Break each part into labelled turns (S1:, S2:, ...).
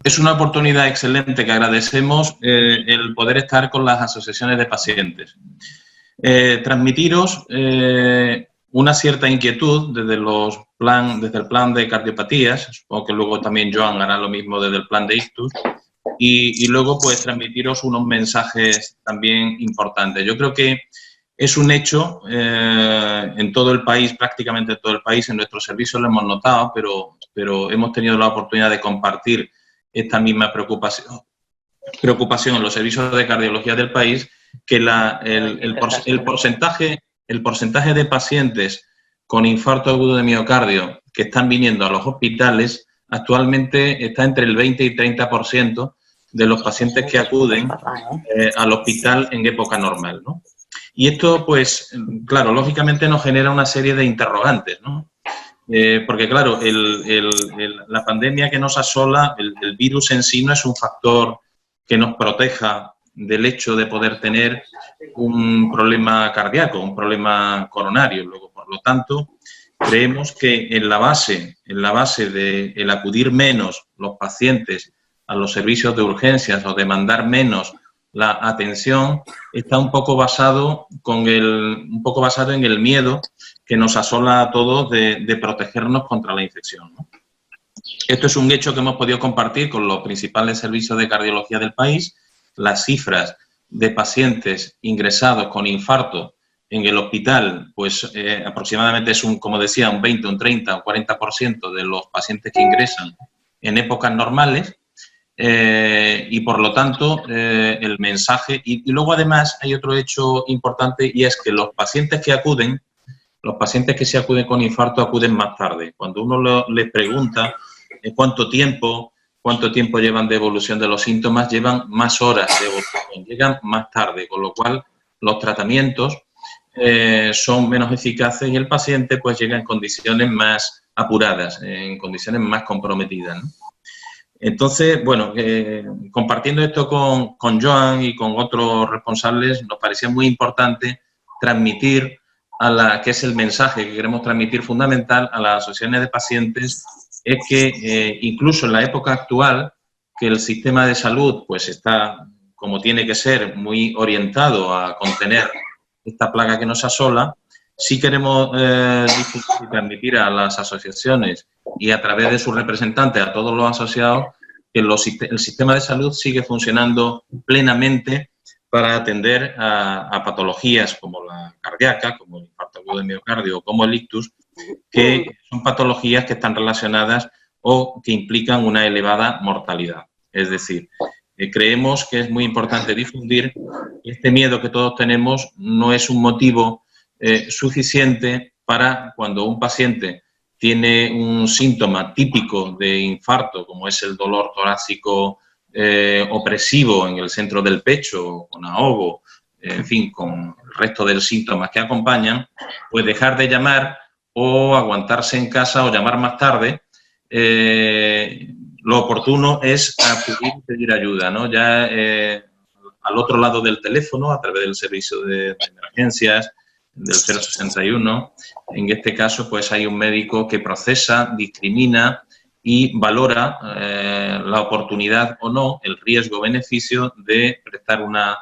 S1: Es una oportunidad excelente que agradecemos el poder estar con las asociaciones de pacientes. Transmitiros una cierta inquietud desde el plan de cardiopatías, supongo que luego también Joan hará lo mismo desde el plan de ictus, y luego pues transmitiros unos mensajes también importantes. Yo creo que es un hecho en todo el país, prácticamente en todo el país, en nuestros servicios lo hemos notado, pero hemos tenido la oportunidad de compartir esta misma preocupación en los servicios de cardiología del país, que el porcentaje de pacientes con infarto agudo de miocardio que están viniendo a los hospitales actualmente está entre el 20 y 30% de los pacientes que acuden al hospital en época normal, ¿no? Y esto, pues, claro, lógicamente nos genera una serie de interrogantes, ¿no? Porque, claro, la pandemia que nos asola, el virus en sí no es un factor que nos proteja del hecho de poder tener un problema cardíaco, un problema coronario. Luego, por lo tanto, creemos que en la base de el acudir menos los pacientes a los servicios de urgencias o demandar menos la atención está un poco basado en el miedo que nos asola a todos de protegernos contra la infección, ¿no? Esto es un hecho que hemos podido compartir con los principales servicios de cardiología del país. Las cifras de pacientes ingresados con infarto en el hospital, pues aproximadamente es como decía, un 20, un 30, un 40% de los pacientes que ingresan en épocas normales. Y por lo tanto el mensaje, y luego además hay otro hecho importante, y es que los pacientes que se acuden con infarto acuden más tarde. Cuando uno les pregunta cuánto tiempo llevan de evolución de los síntomas, llevan más horas de evolución, llegan más tarde, con lo cual los tratamientos son menos eficaces y el paciente pues llega en condiciones más apuradas, en condiciones más comprometidas, ¿no? Entonces, bueno, compartiendo esto con Joan y con otros responsables, nos parecía muy importante transmitir que es el mensaje que queremos transmitir fundamental a las asociaciones de pacientes, es que incluso en la época actual, que el sistema de salud pues está, como tiene que ser, muy orientado a contener esta plaga que nos asola, sí queremos transmitir a las asociaciones y a través de sus representantes a todos los asociados que el sistema de salud sigue funcionando plenamente para atender a patologías como la cardíaca, como el infarto agudo de miocardio, como el ictus, que son patologías que están relacionadas o que implican una elevada mortalidad. Es decir, creemos que es muy importante difundir que este miedo que todos tenemos no es un motivo suficiente para cuando un paciente tiene un síntoma típico de infarto, como es el dolor torácico opresivo en el centro del pecho, con ahogo, en fin, con el resto de los síntomas que acompañan, pues dejar de llamar o aguantarse en casa o llamar más tarde. Lo oportuno es acudir y pedir ayuda, ¿no? Ya al otro lado del teléfono, a través del servicio de emergencias, del 061, en este caso pues hay un médico que procesa, discrimina y valora la oportunidad o no, el riesgo-beneficio de prestar una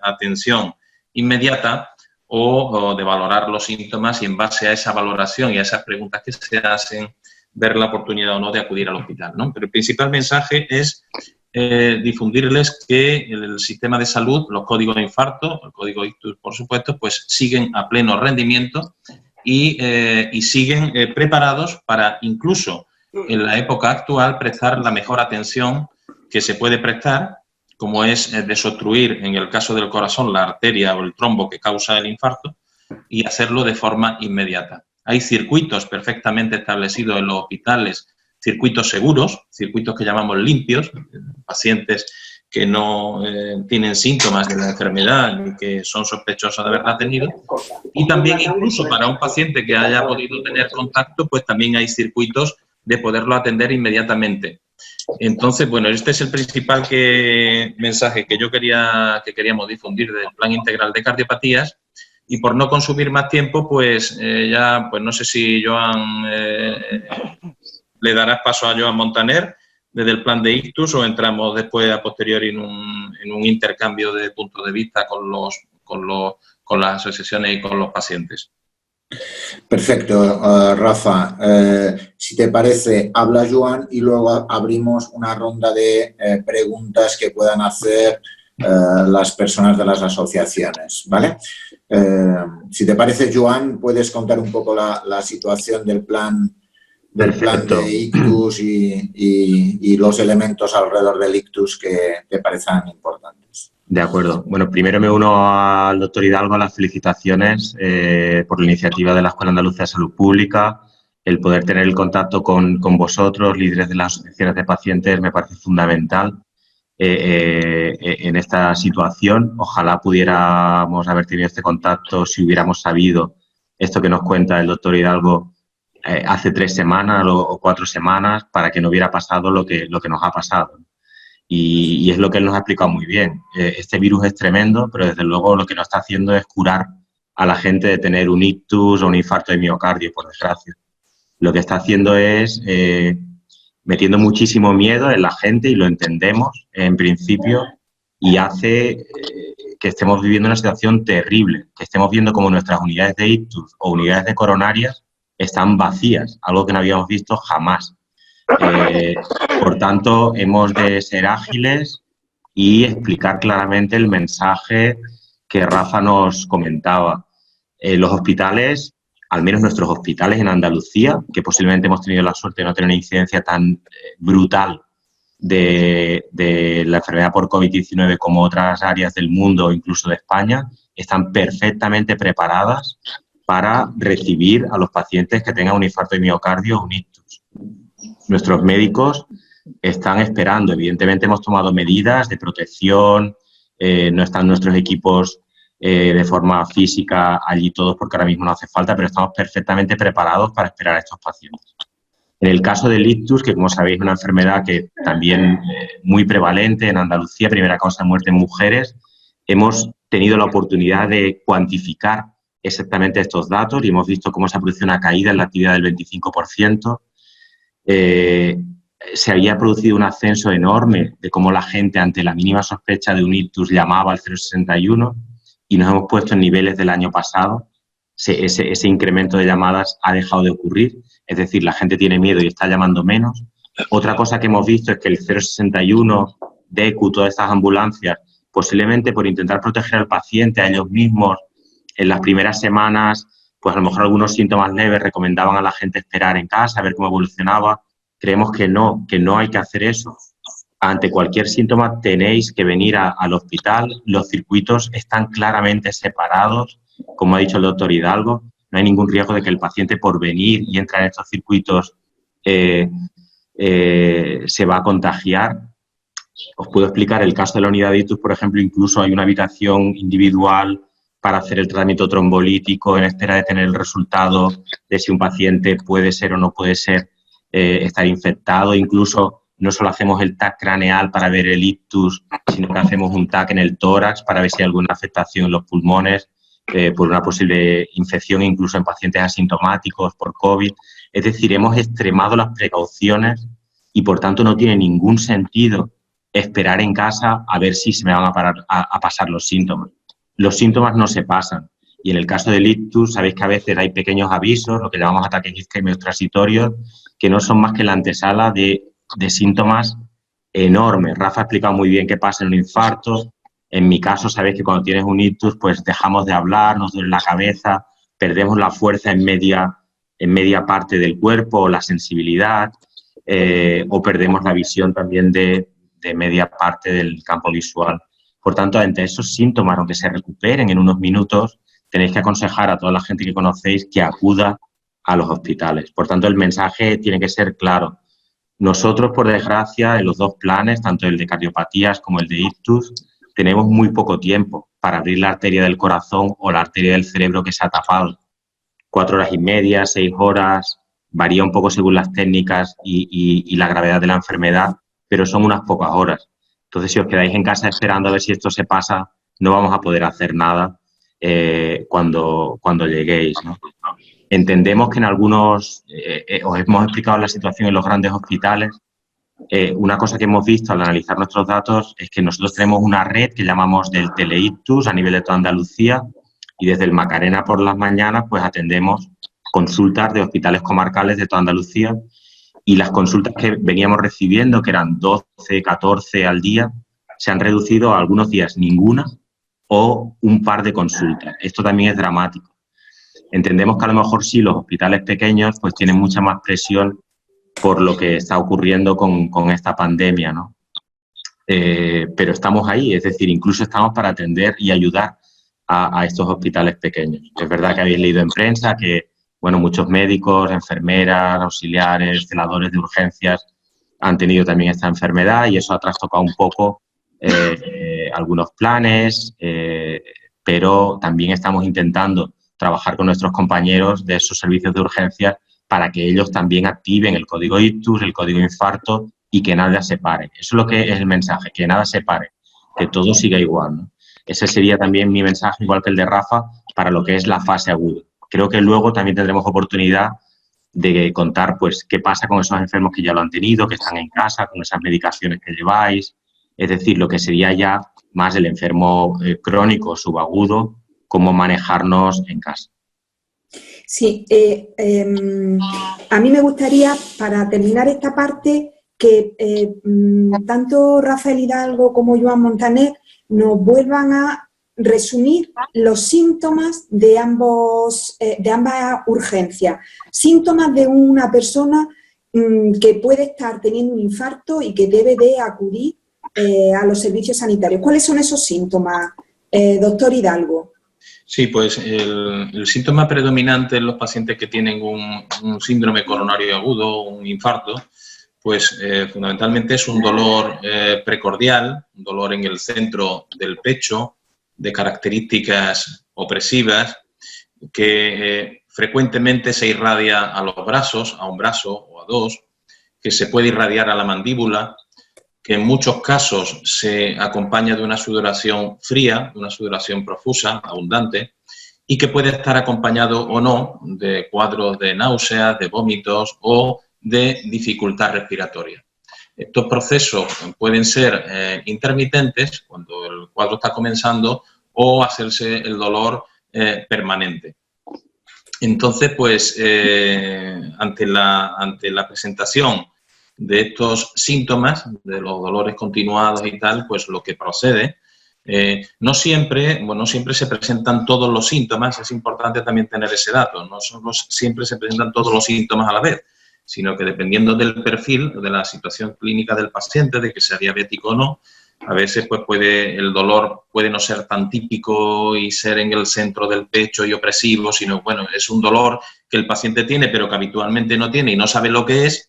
S1: atención inmediata o de valorar los síntomas y en base a esa valoración y a esas preguntas que se hacen, ver la oportunidad o no de acudir al hospital, ¿no? Pero el principal mensaje es difundirles que el sistema de salud, los códigos de infarto, el código ictus, por supuesto, pues siguen a pleno rendimiento y siguen preparados para incluso en la época actual prestar la mejor atención que se puede prestar, como es desobstruir, en el caso del corazón, la arteria o el trombo que causa el infarto y hacerlo de forma inmediata. Hay circuitos perfectamente establecidos en los hospitales, circuitos seguros, circuitos que llamamos limpios, pacientes que no tienen síntomas de la enfermedad ni que son sospechosos de haberla tenido. Y también incluso para un paciente que haya podido tener contacto, pues también hay circuitos de poderlo atender inmediatamente. Entonces, bueno, este es el principal mensaje que queríamos difundir del Plan Integral de Cardiopatías. Y por no consumir más tiempo, pues ya, pues no sé si Joan, le darás paso a Joan Montaner desde el plan de ictus o entramos después a posteriori en un intercambio de puntos de vista con las asociaciones y con los pacientes?
S2: Perfecto, Rafa. Si te parece, habla Joan y luego abrimos una ronda de preguntas que puedan hacer las personas de las asociaciones, ¿vale? Si te parece, Joan, puedes contar un poco la situación del plan de ictus y los elementos alrededor del ictus que te parecen importantes.
S3: De acuerdo. Bueno, primero me uno al doctor Hidalgo a las felicitaciones por la iniciativa de la Escuela Andaluza de Salud Pública. El poder tener el contacto con vosotros, líderes de las asociaciones de pacientes, me parece fundamental en esta situación. Ojalá pudiéramos haber tenido este contacto si hubiéramos sabido esto que nos cuenta el doctor Hidalgo hace 3 semanas o 4 semanas, para que no hubiera pasado lo que nos ha pasado. Y es lo que él nos ha explicado muy bien. Este virus es tremendo, pero desde luego lo que no está haciendo es curar a la gente de tener un ictus o un infarto de miocardio, por desgracia. Lo que está haciendo es metiendo muchísimo miedo en la gente, y lo entendemos en principio, y hace que estemos viviendo una situación terrible, que estemos viendo como nuestras unidades de ictus o unidades de coronarias están vacías, algo que no habíamos visto jamás. Por tanto, hemos de ser ágiles y explicar claramente el mensaje que Rafa nos comentaba. Los hospitales, al menos nuestros hospitales en Andalucía, que posiblemente hemos tenido la suerte de no tener una incidencia tan brutal de la enfermedad por COVID-19 como otras áreas del mundo o incluso de España, están perfectamente preparadas para recibir a los pacientes que tengan un infarto de miocardio o un ictus. Nuestros médicos están esperando. Evidentemente hemos tomado medidas de protección, no están nuestros equipos de forma física allí todos porque ahora mismo no hace falta, pero estamos perfectamente preparados para esperar a estos pacientes. En el caso del ictus, que como sabéis es una enfermedad que también muy prevalente en Andalucía, primera causa de muerte en mujeres, hemos tenido la oportunidad de cuantificar exactamente estos datos y hemos visto cómo se ha producido una caída en la actividad del 25%. Se había producido un ascenso enorme de cómo la gente ante la mínima sospecha de un ictus llamaba al 061 y nos hemos puesto en niveles del año pasado. Ese incremento de llamadas ha dejado de ocurrir, es decir, la gente tiene miedo y está llamando menos. Otra cosa que hemos visto es que el 061, DECU, todas estas ambulancias, posiblemente por intentar proteger al paciente, a ellos mismos, en las primeras semanas, pues a lo mejor algunos síntomas leves recomendaban a la gente esperar en casa, a ver cómo evolucionaba. Creemos que no hay que hacer eso. Ante cualquier síntoma tenéis que venir al hospital. Los circuitos están claramente separados. Como ha dicho el doctor Hidalgo, no hay ningún riesgo de que el paciente por venir y entrar en estos circuitos se va a contagiar. Os puedo explicar el caso de la unidad de ictus, por ejemplo, incluso hay una habitación individual para hacer el tratamiento trombolítico en espera de tener el resultado de si un paciente puede ser o no puede ser estar infectado. Incluso no solo hacemos el TAC craneal para ver el ictus, sino que hacemos un TAC en el tórax para ver si hay alguna afectación en los pulmones por una posible infección, incluso en pacientes asintomáticos por COVID. Es decir, hemos extremado las precauciones y, por tanto, no tiene ningún sentido esperar en casa a ver si se me van a pasar los síntomas. Los síntomas no se pasan. Y en el caso del ictus, sabéis que a veces hay pequeños avisos, lo que llamamos ataques isquémicos transitorios, que no son más que la antesala de síntomas enormes. Rafa ha explicado muy bien qué pasa en un infarto. En mi caso, sabéis que cuando tienes un ictus, pues dejamos de hablar, nos duele la cabeza, perdemos la fuerza en media parte del cuerpo, la sensibilidad, o perdemos la visión también de media parte del campo visual. Por tanto, ante esos síntomas, aunque se recuperen en unos minutos, tenéis que aconsejar a toda la gente que conocéis que acuda a los hospitales. Por tanto, el mensaje tiene que ser claro. Nosotros, por desgracia, en los dos planes, tanto el de cardiopatías como el de ictus, tenemos muy poco tiempo para abrir la arteria del corazón o la arteria del cerebro que se ha tapado. 4 horas y media, 6 horas, varía un poco según las técnicas y la gravedad de la enfermedad, pero son unas pocas horas. Entonces, si os quedáis en casa esperando a ver si esto se pasa, no vamos a poder hacer nada cuando lleguéis, ¿no? Entendemos que en algunos, os hemos explicado la situación en los grandes hospitales, una cosa que hemos visto al analizar nuestros datos es que nosotros tenemos una red que llamamos del Teleictus a nivel de toda Andalucía, y desde el Macarena por las mañanas pues atendemos consultas de hospitales comarcales de toda Andalucía, y las consultas que veníamos recibiendo, que eran 12, 14 al día, se han reducido a algunos días ninguna o un par de consultas. Esto también es dramático. Entendemos que a lo mejor sí los hospitales pequeños pues tienen mucha más presión por lo que está ocurriendo con esta pandemia, ¿no? Pero estamos ahí, es decir, incluso estamos para atender y ayudar a estos hospitales pequeños. Es verdad que habéis leído en prensa que, bueno, muchos médicos, enfermeras, auxiliares, celadores de urgencias han tenido también esta enfermedad, y eso ha trastocado un poco algunos planes, pero también estamos intentando trabajar con nuestros compañeros de esos servicios de urgencias para que ellos también activen el código ictus, el código infarto, y que nada se pare. Eso es lo que es el mensaje, que nada se pare, que todo siga igual, ¿no? Ese sería también mi mensaje, igual que el de Rafa, para lo que es la fase aguda. Creo que luego también tendremos oportunidad de contar pues qué pasa con esos enfermos que ya lo han tenido, que están en casa, con esas medicaciones que lleváis, es decir, lo que sería ya más el enfermo crónico, subagudo, cómo manejarnos en casa.
S4: Sí, a mí me gustaría, para terminar esta parte, que tanto Rafael Hidalgo como Joan Montaner nos vuelvan a resumir los síntomas de ambas urgencias. Síntomas de una persona que puede estar teniendo un infarto y que debe de acudir a los servicios sanitarios. ¿Cuáles son esos síntomas, doctor Hidalgo?
S1: Sí, pues el síntoma predominante en los pacientes que tienen un síndrome coronario agudo, un infarto, pues fundamentalmente es un dolor precordial, un dolor en el centro del pecho, de características opresivas, que frecuentemente se irradia a los brazos, a un brazo o a dos, que se puede irradiar a la mandíbula, que en muchos casos se acompaña de una sudoración fría, de una sudoración profusa, abundante, y que puede estar acompañado o no de cuadros de náuseas, de vómitos o de dificultad respiratoria. Estos procesos pueden ser intermitentes cuando el cuadro está comenzando, o hacerse el dolor permanente. Entonces, pues, ante la presentación de estos síntomas, de los dolores continuados y tal, pues lo que procede, no siempre se presentan todos los síntomas, es importante también tener ese dato, no siempre se presentan todos los síntomas a la vez, sino que dependiendo del perfil, de la situación clínica del paciente, de que sea diabético o no, a veces pues el dolor puede no ser tan típico y ser en el centro del pecho y opresivo, sino, bueno, es un dolor que el paciente tiene pero que habitualmente no tiene y no sabe lo que es.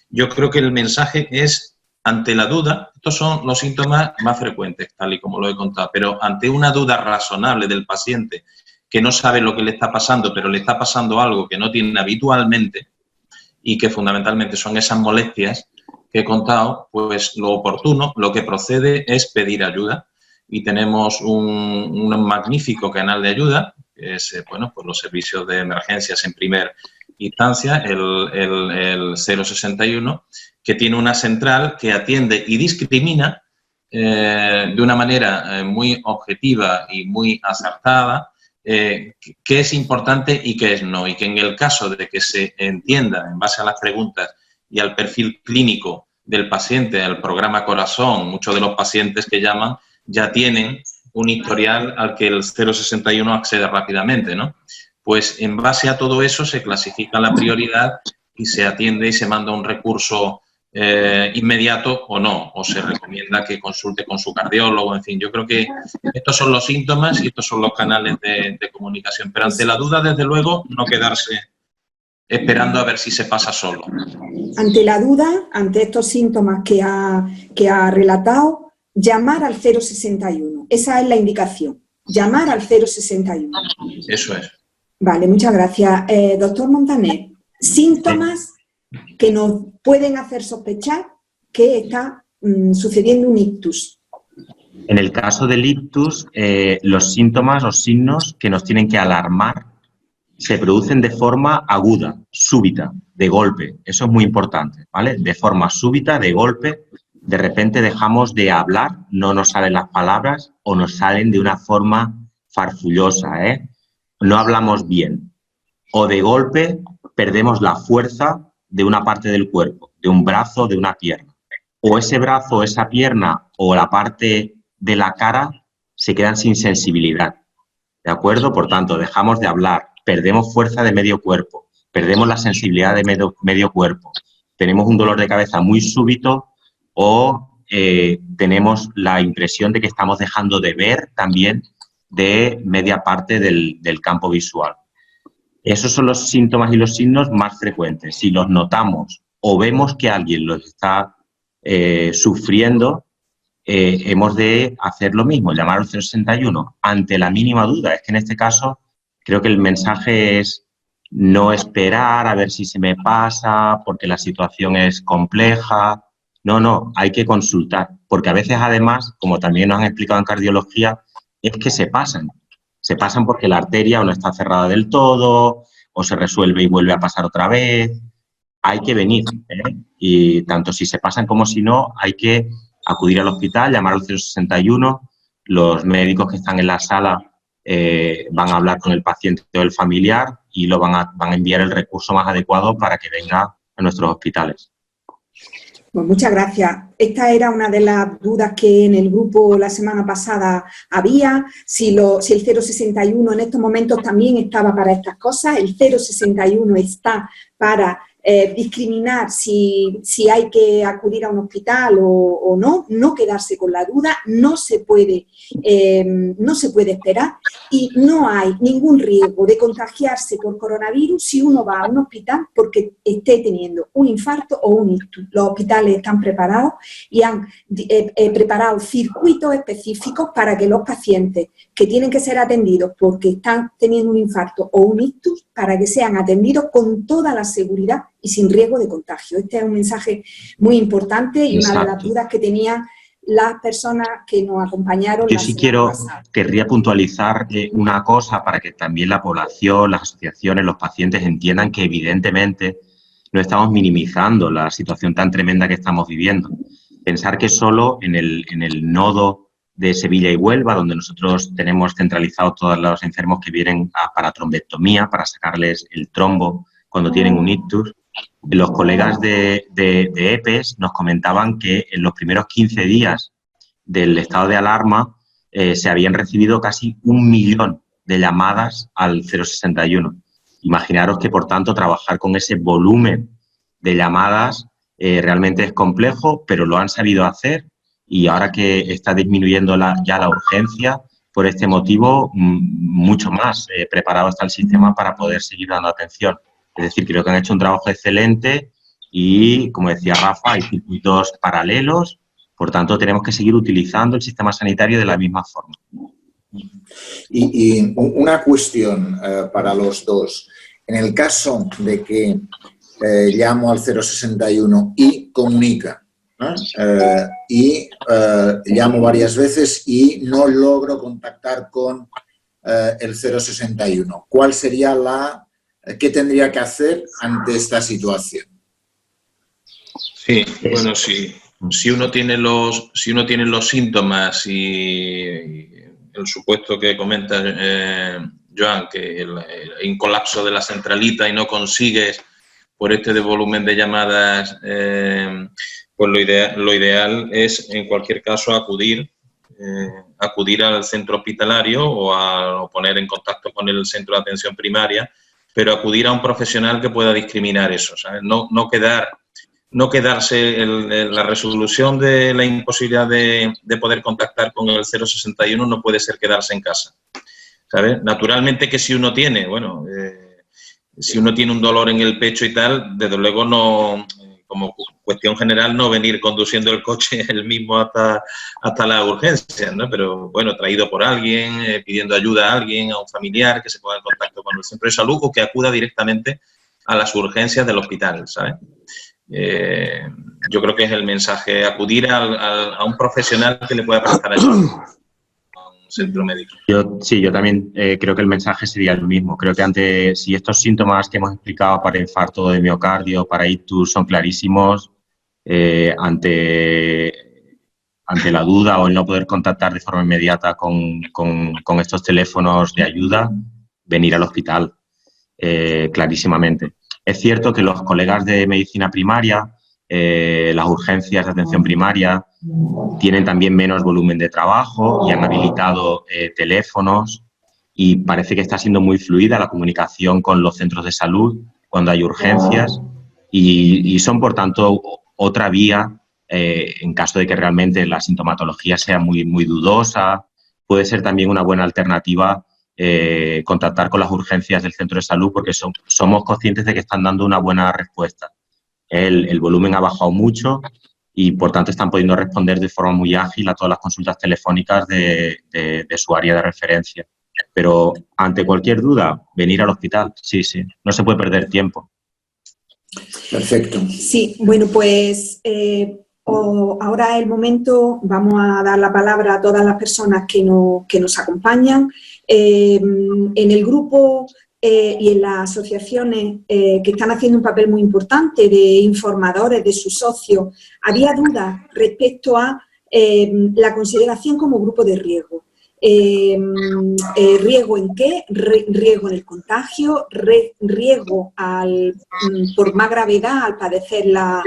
S1: Yo creo que el mensaje es, ante la duda, estos son los síntomas más frecuentes, tal y como lo he contado, pero ante una duda razonable del paciente que no sabe lo que le está pasando, pero le está pasando algo que no tiene habitualmente y que fundamentalmente son esas molestias que he contado, pues lo oportuno, lo que procede es pedir ayuda, y tenemos un magnífico canal de ayuda, que es, bueno, pues los servicios de emergencias en primera instancia, el 061, que tiene una central que atiende y discrimina de una manera muy objetiva y muy acertada qué es importante y qué es no, y que en el caso de que se entienda en base a las preguntas y al perfil clínico del paciente, al programa corazón, muchos de los pacientes que llaman ya tienen un historial al que el 061 accede rápidamente, ¿no? Pues en base a todo eso se clasifica la prioridad y se atiende y se manda un recurso inmediato o no, o se recomienda que consulte con su cardiólogo, en fin. Yo creo que estos son los síntomas y estos son los canales de comunicación, pero ante la duda, desde luego, no quedarse esperando a ver si se pasa solo. Ante la duda, ante estos síntomas que ha relatado, llamar al 061. Esa es la indicación, llamar al 061. Eso es. Vale, muchas gracias. Doctor Montaner, síntomas que nos pueden hacer sospechar que está sucediendo un ictus.
S3: En el caso del ictus, los síntomas o signos que nos tienen que alarmar se producen de forma aguda, súbita, de golpe. Eso es muy importante, ¿vale? De forma súbita, de golpe, de repente dejamos de hablar, no nos salen las palabras o nos salen de una forma farfullosa, ¿eh? No hablamos bien. O de golpe perdemos la fuerza de una parte del cuerpo, de un brazo, de una pierna. O ese brazo, esa pierna o la parte de la cara se quedan sin sensibilidad, ¿de acuerdo? Por tanto, dejamos de hablar, perdemos fuerza de medio cuerpo, perdemos la sensibilidad de medio cuerpo, tenemos un dolor de cabeza muy súbito o tenemos la impresión de que estamos dejando de ver también de media parte del campo visual. Esos son los síntomas y los signos más frecuentes. Si los notamos o vemos que alguien los está sufriendo, hemos de hacer lo mismo, llamar al 061 ante la mínima duda. Es que en este caso creo que el mensaje es no esperar a ver si se me pasa porque la situación es compleja. No, hay que consultar, porque a veces además, como también nos han explicado en cardiología, es que se pasan porque la arteria o no está cerrada del todo o se resuelve y vuelve a pasar otra vez. Hay que venir, ¿eh? Y tanto si se pasan como si no, hay que acudir al hospital, llamar al 061, los médicos que están en la sala van a hablar con el paciente o el familiar y lo van a enviar el recurso más adecuado para que venga a nuestros hospitales.
S4: Pues muchas gracias. Esta era una de las dudas que en el grupo la semana pasada había, si el 061 en estos momentos también estaba para estas cosas. El 061 está para discriminar si hay que acudir a un hospital o no quedarse con la duda, no se puede esperar y no hay ningún riesgo de contagiarse por coronavirus si uno va a un hospital porque esté teniendo un infarto o un ictus. Los hospitales están preparados y han preparado circuitos específicos para que los pacientes que tienen que ser atendidos porque están teniendo un infarto o un ictus, para que sean atendidos con toda la seguridad y sin riesgo de contagio. Este es un mensaje muy importante y
S3: Exacto.
S4: Una de las dudas que tenían las personas que nos acompañaron.
S3: Yo sí querría puntualizar una cosa para que también la población, las asociaciones, los pacientes entiendan que evidentemente no estamos minimizando la situación tan tremenda que estamos viviendo. Pensar que solo en el nodo de Sevilla y Huelva, donde nosotros tenemos centralizados todos los enfermos que vienen para trombectomía, para sacarles el trombo cuando tienen un ictus, los colegas de EPES nos comentaban que en los primeros 15 días del estado de alarma se habían recibido casi 1 millón de llamadas al 061. Imaginaros que, por tanto, trabajar con ese volumen de llamadas realmente es complejo, pero lo han sabido hacer y ahora que está disminuyendo ya la urgencia, por este motivo, mucho más preparado está el sistema para poder seguir dando atención. Es decir, creo que han hecho un trabajo excelente y, como decía Rafa, hay circuitos paralelos, por tanto, tenemos que seguir utilizando el sistema sanitario de la misma forma.
S2: Y una cuestión para los dos. En el caso de que llamo al 061 y comunica, llamo varias veces y no logro contactar con el 061, ¿cuál sería qué tendría que hacer ante esta situación?
S1: Sí, bueno, si uno tiene los síntomas y el supuesto que comenta Joan, que hay un colapso de la centralita y no consigues por este de volumen de llamadas, pues lo ideal es en cualquier caso acudir al centro hospitalario o poner en contacto con el centro de atención primaria, pero acudir a un profesional que pueda discriminar eso, ¿sabes? No quedarse la resolución de la imposibilidad de poder contactar con el 061 no puede ser quedarse en casa, ¿sabes? Naturalmente que si uno tiene, si uno tiene un dolor en el pecho y tal, desde luego no, como cuestión general, no venir conduciendo el coche él mismo hasta la urgencia, ¿no? Pero, bueno, traído por alguien, pidiendo ayuda a alguien, a un familiar que se ponga en contacto con el centro de salud o que acuda directamente a las urgencias del hospital, ¿sabes? Yo creo que es el mensaje, acudir a un profesional que le pueda prestar ayuda. centro médico.
S3: Yo también creo que el mensaje sería el mismo. Creo que si estos síntomas que hemos explicado para infarto de miocardio, para ictus, son clarísimos, ante la duda o el no poder contactar de forma inmediata con estos teléfonos de ayuda, venir al hospital, clarísimamente. Es cierto que los colegas de medicina primaria, las urgencias de atención primaria, tienen también menos volumen de trabajo y han habilitado teléfonos y parece que está siendo muy fluida la comunicación con los centros de salud cuando hay urgencias y son, por tanto, otra vía en caso de que realmente la sintomatología sea muy, muy dudosa. Puede ser también una buena alternativa contactar con las urgencias del centro de salud porque somos conscientes de que están dando una buena respuesta. El volumen ha bajado mucho y, por tanto, están pudiendo responder de forma muy ágil a todas las consultas telefónicas de su área de referencia. Pero, ante cualquier duda, venir al hospital, sí, no se puede perder tiempo.
S2: Perfecto.
S4: Sí, bueno, pues ahora es el momento, vamos a dar la palabra a todas las personas que nos acompañan. En el grupo y en las asociaciones que están haciendo un papel muy importante de informadores de sus socios, había dudas respecto a la consideración como grupo de riesgo. ¿Riesgo en qué? Riesgo en el contagio, riesgo por más gravedad al padecer la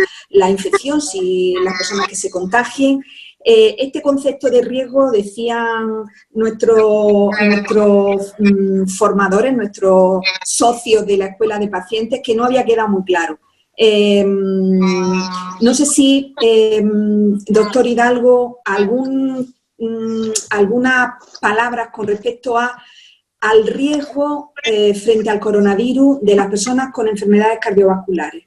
S4: infección, si las personas que se contagien. Este concepto de riesgo, decían nuestros formadores, nuestros socios de la escuela de pacientes, que no había quedado muy claro. No sé si, doctor Hidalgo, algunas palabras con respecto al riesgo frente al coronavirus de las personas con enfermedades cardiovasculares.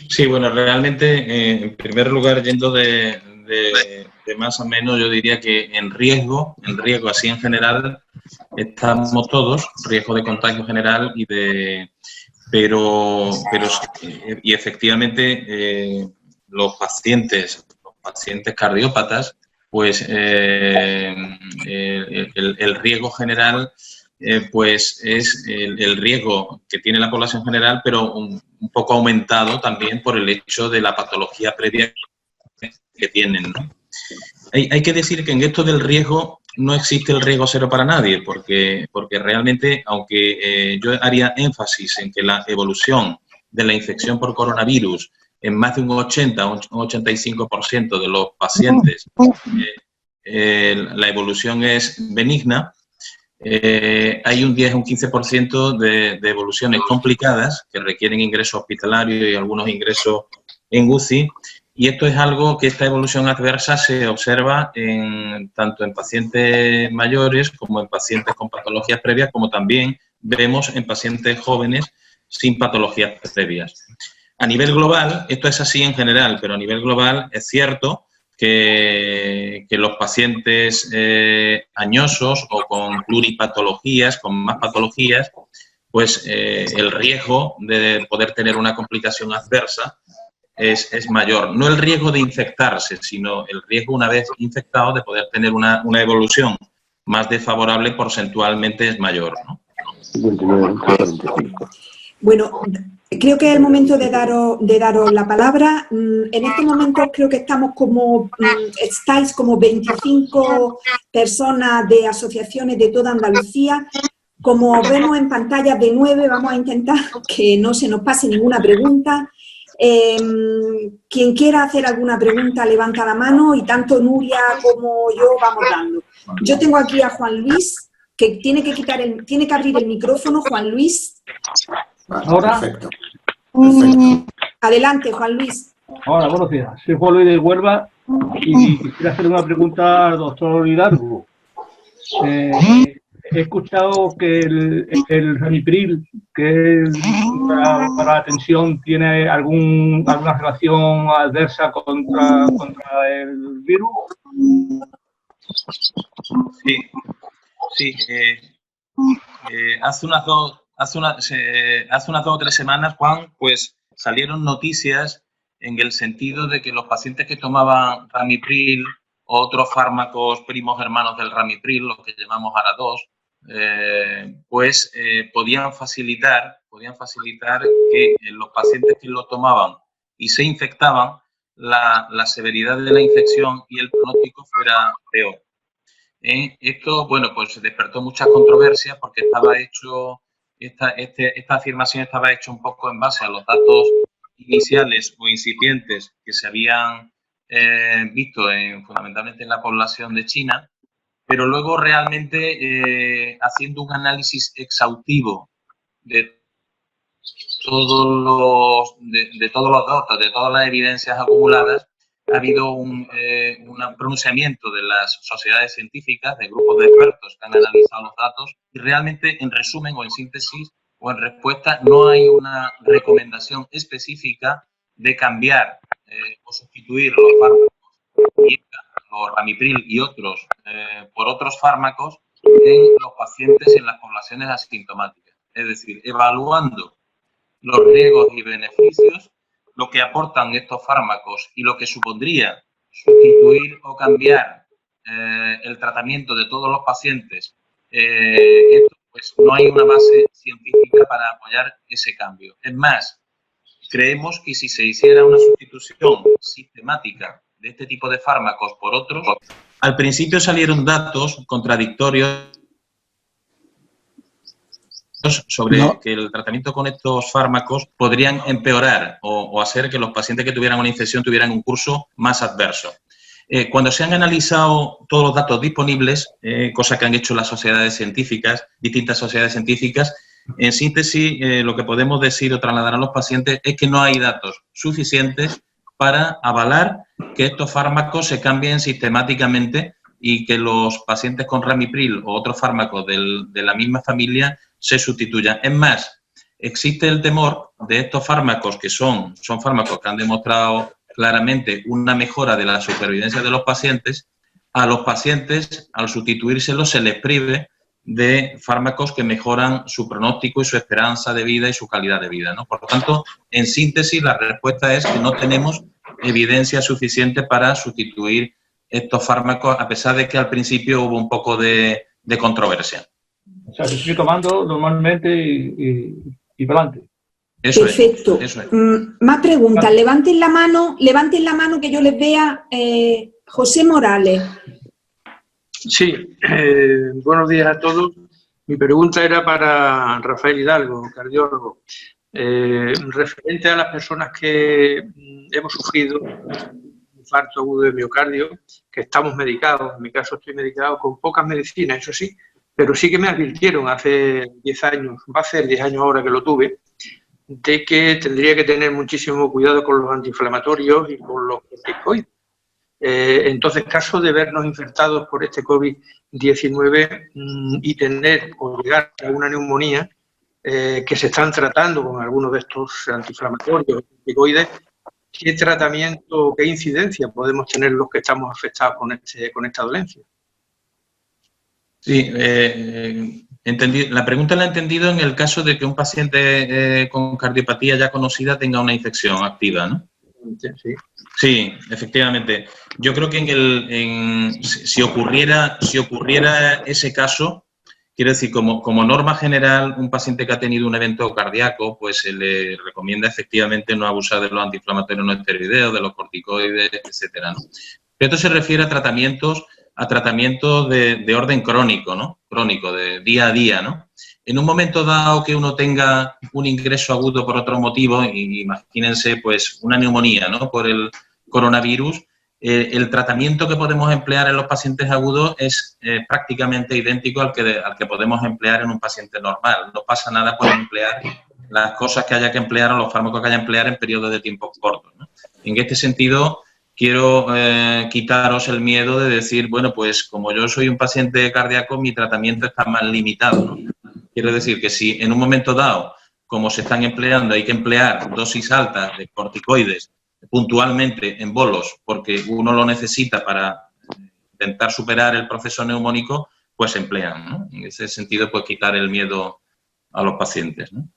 S1: Sí, bueno, realmente, en primer lugar, yendo de más a menos, yo diría que en riesgo así en general, estamos todos, riesgo de contagio general pero efectivamente los pacientes cardiópatas, pues el riesgo general pues es el riesgo que tiene la población general, pero un poco aumentado también por el hecho de la patología previa que tienen, ¿no? Hay que decir que en esto del riesgo no existe el riesgo cero para nadie, porque realmente, aunque yo haría énfasis en que la evolución de la infección por coronavirus en más de un 80 o un 85% de los pacientes, la evolución es benigna, hay un 10 o un 15% de evoluciones complicadas que requieren ingreso hospitalario y algunos ingresos en UCI. Y esto es algo que esta evolución adversa se observa tanto en pacientes mayores como en pacientes con patologías previas, como también vemos en pacientes jóvenes sin patologías previas. A nivel global, esto es así en general, pero a nivel global es cierto que los pacientes añosos o con pluripatologías, con más patologías, pues el riesgo de poder tener una complicación adversa es mayor. No el riesgo de infectarse, sino el riesgo, una vez infectado, de poder tener una evolución más desfavorable porcentualmente es mayor, ¿no?
S4: Bueno, creo que es el momento de daros la palabra. En este momento creo que estáis como 25 personas de asociaciones de toda Andalucía. Como vemos en pantalla de 9, vamos a intentar que no se nos pase ninguna pregunta. Quien quiera hacer alguna pregunta levanta la mano y tanto Nuria como yo vamos dando. Yo tengo aquí a Juan Luis, que tiene que abrir el micrófono. Juan Luis.
S2: Vale,
S5: ahora.
S2: Perfecto.
S4: Adelante, Juan Luis.
S5: Hola, buenos días. Soy Juan Luis de Huelva y quisiera hacer una pregunta al doctor Hidalgo. He escuchado que el Ramipril, que es para la tensión, tiene alguna relación adversa contra el virus.
S1: Sí. Hace unas 2 o 3 semanas, Juan, pues salieron noticias en el sentido de que los pacientes que tomaban Ramipril otros fármacos primos hermanos del ramipril, los que llamamos ARA2, pues podían facilitar que los pacientes que lo tomaban y se infectaban, la severidad de la infección y el pronóstico fuera peor. Esto, bueno, pues se despertó muchas controversias porque estaba hecho, esta afirmación estaba hecha un poco en base a los datos iniciales o incipientes que se habían visto fundamentalmente en la población de China, pero luego realmente haciendo un análisis exhaustivo de todos los datos, de todas las evidencias acumuladas, ha habido un pronunciamiento de las sociedades científicas, de grupos de expertos que han analizado los datos y realmente, en resumen o en síntesis o en respuesta, no hay una recomendación específica de cambiar o sustituir los fármacos, los ramipril y otros, por otros fármacos en los pacientes en las poblaciones asintomáticas. Es decir, evaluando los riesgos y beneficios, lo que aportan estos fármacos y lo que supondría sustituir o cambiar el tratamiento de todos los pacientes, esto, pues no hay una base científica para apoyar ese cambio. Es más, creemos que si se hiciera una sustitución sistemática de este tipo de fármacos por otros, al principio salieron datos contradictorios sobre que el tratamiento con estos fármacos podrían empeorar o hacer que los pacientes que tuvieran una infección tuvieran un curso más adverso. Cuando se han analizado todos los datos disponibles, cosa que han hecho las sociedades científicas, distintas sociedades científicas, en síntesis, lo que podemos decir o trasladar a los pacientes es que no hay datos suficientes para avalar que estos fármacos se cambien sistemáticamente y que los pacientes con ramipril o otros fármacos de la misma familia se sustituyan. Es más, existe el temor de estos fármacos que son fármacos que han demostrado claramente una mejora de la supervivencia de los pacientes. A los pacientes, al sustituírselos, se les prive de fármacos que mejoran su pronóstico y su esperanza de vida y su calidad de vida, ¿no? Por lo tanto, en síntesis, la respuesta es que no tenemos evidencia suficiente para sustituir estos fármacos, a pesar de que al principio hubo un poco de controversia.
S5: O sea, se sigue tomando normalmente y para adelante.
S4: Eso perfecto.
S1: Eso es.
S4: Más preguntas. Levanten la mano que yo les vea. José Morales.
S6: Sí, buenos días a todos. Mi pregunta era para Rafael Hidalgo, cardiólogo. Referente a las personas que hemos sufrido un infarto agudo de miocardio, que estamos medicados, en mi caso estoy medicado con pocas medicinas, eso sí, pero sí que me advirtieron hace 10 años, va a ser 10 años ahora que lo tuve, de que tendría que tener muchísimo cuidado con los antiinflamatorios y con los corticoides. Entonces, caso de vernos infectados por este COVID-19 y tener o llegar a una neumonía que se están tratando con algunos de estos antiinflamatorios, corticoides, ¿qué tratamiento, qué incidencia podemos tener los que estamos afectados con esta dolencia?
S1: Sí, la pregunta la he entendido en el caso de que un paciente con cardiopatía ya conocida tenga una infección activa, ¿no?
S6: Sí.
S1: Sí, efectivamente. Yo creo que si ocurriera ese caso, quiero decir, como norma general, un paciente que ha tenido un evento cardíaco, pues se le recomienda efectivamente no abusar de los antiinflamatorios no esteroideos, de los corticoides, etcétera, ¿no? Pero esto se refiere a tratamientos de orden crónico, ¿no? Crónico, de día a día, ¿no? En un momento dado que uno tenga un ingreso agudo por otro motivo, imagínense pues una neumonía, ¿no? Por el coronavirus, el tratamiento que podemos emplear en los pacientes agudos es prácticamente idéntico al que podemos emplear en un paciente normal. No pasa nada por emplear las cosas que haya que emplear o los fármacos que haya que emplear en periodos de tiempo cortos, ¿no? En este sentido, quiero quitaros el miedo de decir, bueno, pues como yo soy un paciente cardíaco, mi tratamiento está más limitado, ¿no? Quiero decir que si en un momento dado, como se están empleando, hay que emplear dosis altas de corticoides puntualmente en bolos, porque uno lo necesita para intentar superar el proceso neumónico, pues se emplean, ¿no? En ese sentido, pues quitar el miedo a los pacientes, ¿no?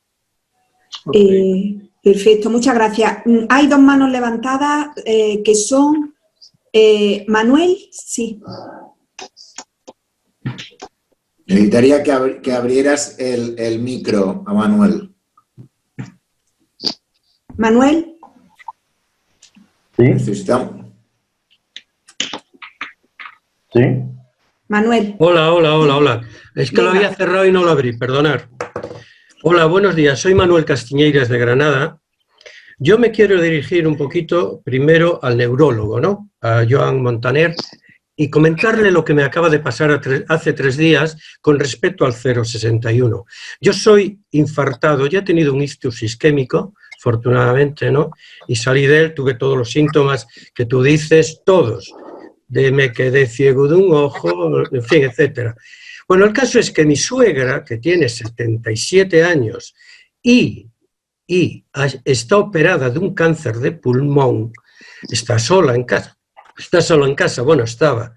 S4: Perfecto, muchas gracias. Hay dos manos levantadas que son Manuel, sí.
S2: Necesitaría que abrieras el micro a Manuel.
S4: Manuel.
S3: ¿Sí?
S2: Necesitamos.
S3: ¿Sí?
S4: Manuel.
S7: Hola. Es que lo había cerrado y no lo abrí, perdonad. Hola, buenos días. Soy Manuel Castiñeiras de Granada. Yo me quiero dirigir un poquito primero al neurólogo, ¿no? A Joan Montaner, y comentarle lo que me acaba de pasar hace 3 días con respecto al 061. Yo soy infartado, ya he tenido un ictus isquémico, afortunadamente, ¿no? Y salí de él, tuve todos los síntomas que tú dices, todos. Me quedé ciego de un ojo, en fin, etcétera. Bueno, el caso es que mi suegra, que tiene 77 años y está operada de un cáncer de pulmón, está sola en casa. Bueno, estaba.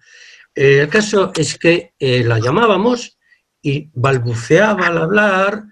S7: El caso es que la llamábamos y balbuceaba al hablar,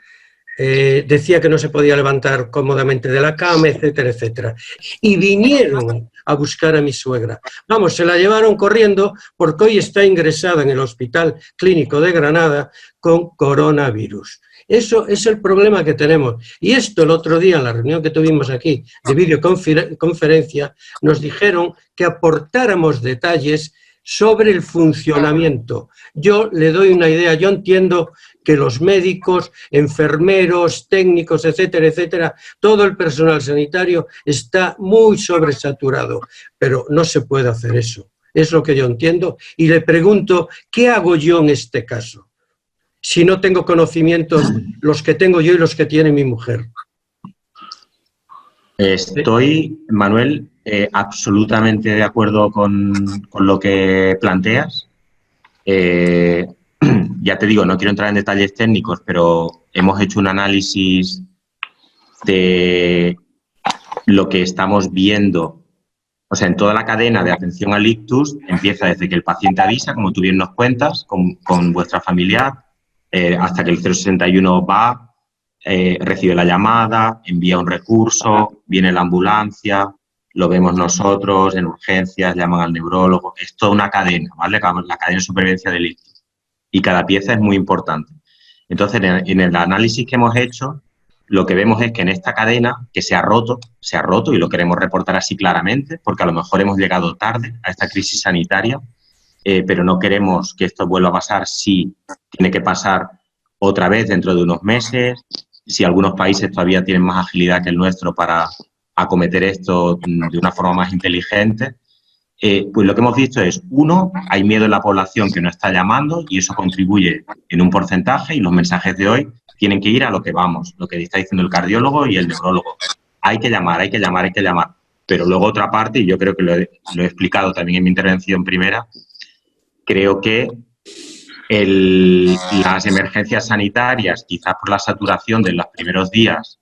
S7: decía que no se podía levantar cómodamente de la cama, etcétera, etcétera. Y vinieron a buscar a mi suegra. Vamos, se la llevaron corriendo porque hoy está ingresada en el Hospital Clínico de Granada con coronavirus. Eso es el problema que tenemos. Y esto el otro día, en la reunión que tuvimos aquí de videoconferencia, nos dijeron que aportáramos detalles sobre el funcionamiento. Yo le doy una idea, yo entiendo que los médicos, enfermeros, técnicos, etcétera, etcétera, todo el personal sanitario está muy sobresaturado, pero no se puede hacer eso. Es lo que yo entiendo y le pregunto, ¿qué hago yo en este caso? Si no tengo conocimientos, los que tengo yo y los que tiene mi mujer.
S3: Estoy, Manuel, absolutamente de acuerdo con lo que planteas. Ya te digo, no quiero entrar en detalles técnicos, pero hemos hecho un análisis de lo que estamos viendo. O sea, en toda la cadena de atención al ictus empieza desde que el paciente avisa, como tú bien nos cuentas, con vuestra familiar, hasta que el 061 va, recibe la llamada, envía un recurso, viene la ambulancia, lo vemos nosotros en urgencias, llaman al neurólogo. Es toda una cadena, ¿vale? La cadena de supervivencia del ictus. Y cada pieza es muy importante. Entonces, en el análisis que hemos hecho, lo que vemos es que en esta cadena, que se ha roto y lo queremos reportar así claramente, porque a lo mejor hemos llegado tarde a esta crisis sanitaria, pero no queremos que esto vuelva a pasar si tiene que pasar otra vez dentro de unos meses, si algunos países todavía tienen más agilidad que el nuestro para acometer esto de una forma más inteligente. Pues lo que hemos visto es, uno, hay miedo en la población que no está llamando y eso contribuye en un porcentaje y los mensajes de hoy tienen que ir a lo que vamos, lo que está diciendo el cardiólogo y el neurólogo. Hay que llamar. Pero luego otra parte, y yo creo que lo he explicado también en mi intervención primera, creo que las emergencias sanitarias, quizás por la saturación de los primeros días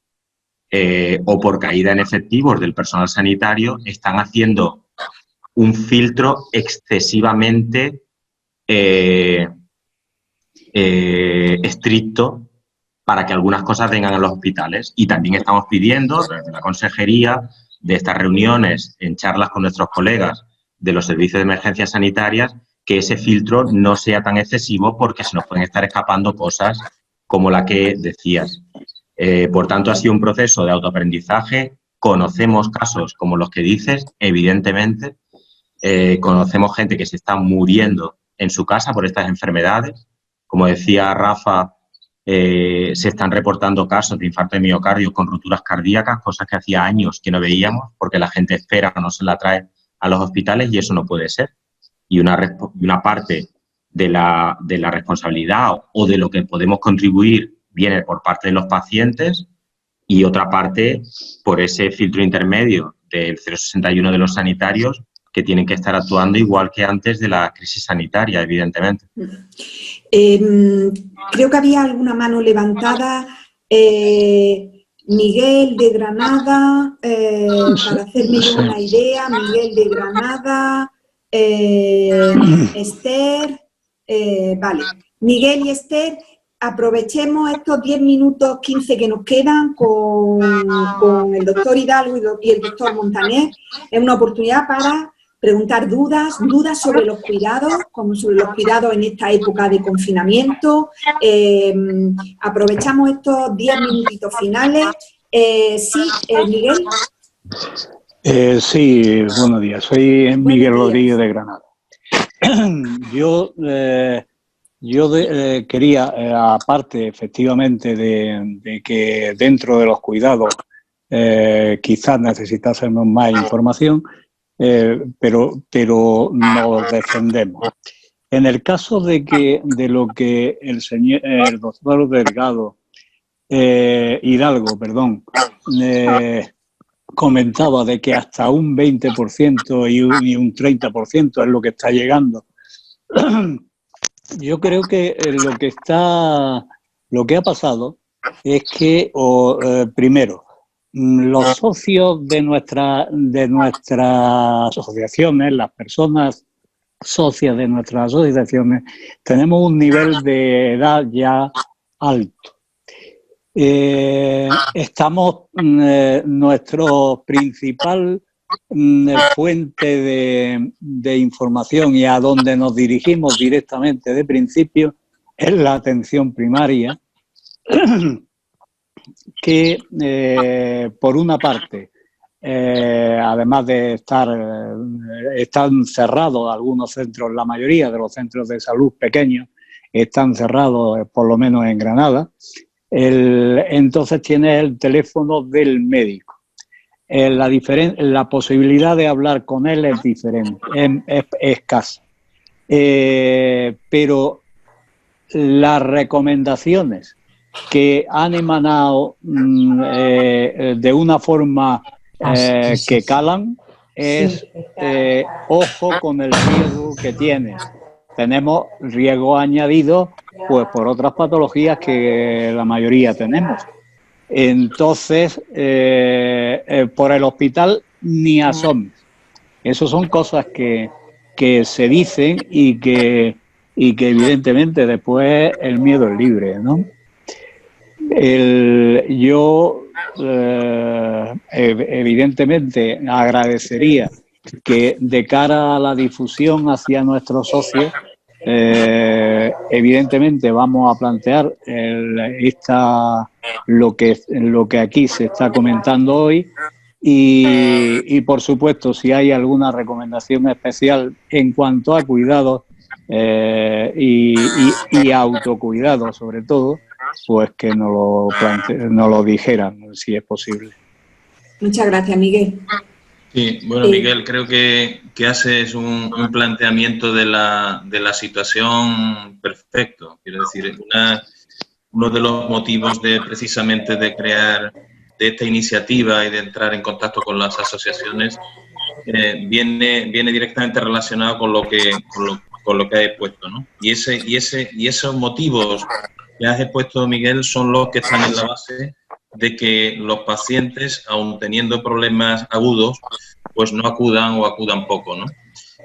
S3: o por caída en efectivos del personal sanitario, están haciendo un filtro excesivamente estricto para que algunas cosas vengan a los hospitales. Y también estamos pidiendo, desde la consejería, de estas reuniones, en charlas con nuestros colegas de los servicios de emergencias sanitarias, que ese filtro no sea tan excesivo porque se nos pueden estar escapando cosas como la que decías. Por tanto, ha sido un proceso de autoaprendizaje. Conocemos casos como los que dices, evidentemente. Conocemos gente que se está muriendo en su casa por estas enfermedades. Como decía Rafa, se están reportando casos de infarto de miocardio con rupturas cardíacas, cosas que hacía años que no veíamos porque la gente espera o no se la trae a los hospitales y eso no puede ser. Y una parte de la responsabilidad o de lo que podemos contribuir viene por parte de los pacientes y otra parte por ese filtro intermedio del 061 de los sanitarios que tienen que estar actuando igual que antes de la crisis sanitaria, evidentemente.
S4: Creo que había alguna mano levantada. Miguel de Granada, para hacerme una idea, Miguel de Granada, Esther, vale. Miguel y Esther, aprovechemos estos 10 minutos, 15 que nos quedan con el doctor Hidalgo y el doctor Montaner. Es una oportunidad para preguntar dudas sobre los cuidados, como sobre los cuidados en esta época de confinamiento. Aprovechamos estos 10 minutitos finales. Sí, Miguel.
S8: Sí, buenos días. Soy Miguel Rodríguez de Granada. Yo quería, aparte efectivamente de que dentro de los cuidados quizás necesitásemos más información, pero nos defendemos. En el caso de lo que el doctor Hidalgo, comentaba de que hasta un 20% y un 30% es lo que está llegando. Yo creo que lo que ha pasado es que, primero, los socios de nuestras asociaciones, las personas socias de nuestras asociaciones, tenemos un nivel de edad ya alto. Estamos, nuestro principal fuente de información y a donde nos dirigimos directamente de principio es la atención primaria, que por una parte, además de están cerrados algunos centros, la mayoría de los centros de salud pequeños están cerrados, por lo menos en Granada. Entonces tiene el teléfono del médico. La posibilidad de hablar con él es diferente, es escasa. Pero las recomendaciones que han emanado de una forma que calan es ojo con el riesgo que tiene. Tenemos riesgo añadido pues por otras patologías que la mayoría tenemos. Entonces, por el hospital ni asomes. Esas son cosas que se dicen y que evidentemente después el miedo es libre, ¿no? Yo evidentemente agradecería que de cara a la difusión hacia nuestros socios, evidentemente vamos a plantear lo que aquí se está comentando hoy y por supuesto si hay alguna recomendación especial en cuanto a cuidados y autocuidado sobre todo, pues que nos lo dijeran si es posible.
S4: Muchas gracias, Miguel.
S1: Sí, bueno, Miguel, creo que haces un planteamiento de la situación perfecto. Quiero decir, uno de los motivos precisamente de crear de esta iniciativa y de entrar en contacto con las asociaciones viene directamente relacionado con lo que has expuesto, ¿no? Y esos motivos que has expuesto, Miguel, son los que están en la base de que los pacientes, aun teniendo problemas agudos, pues no acudan o acudan poco, ¿no?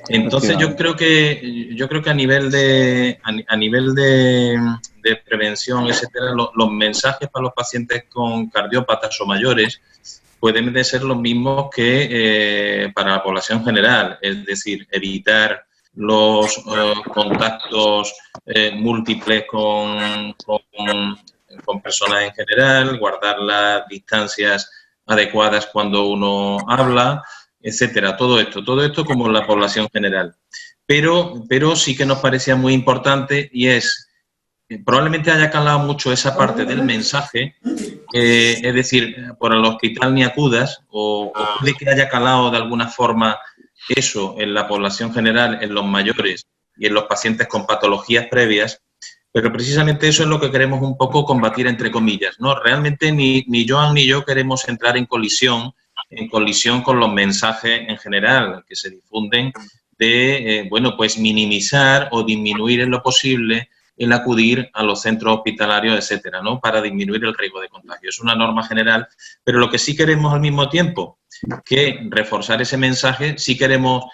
S1: Entonces yo creo que a nivel de prevención, etcétera, los mensajes para los pacientes con cardiópatas o mayores pueden de ser los mismos que para la población general, es decir, evitar los contactos múltiples con personas en general, guardar las distancias adecuadas cuando uno habla, etcétera. Todo esto como la población general. Pero sí que nos parecía muy importante y probablemente haya calado mucho esa parte del mensaje, es decir, por el hospital ni acudas, o puede que haya calado de alguna forma eso en la población general, en los mayores y en los pacientes con patologías previas, pero precisamente eso es lo que queremos un poco combatir, entre comillas, ¿no? Realmente ni Joan ni yo queremos entrar en colisión con los mensajes en general que se difunden de, pues minimizar o disminuir en lo posible el acudir a los centros hospitalarios, etcétera, ¿no? Para disminuir el riesgo de contagio. Es una norma general, pero lo que sí queremos al mismo tiempo que reforzar ese mensaje, sí queremos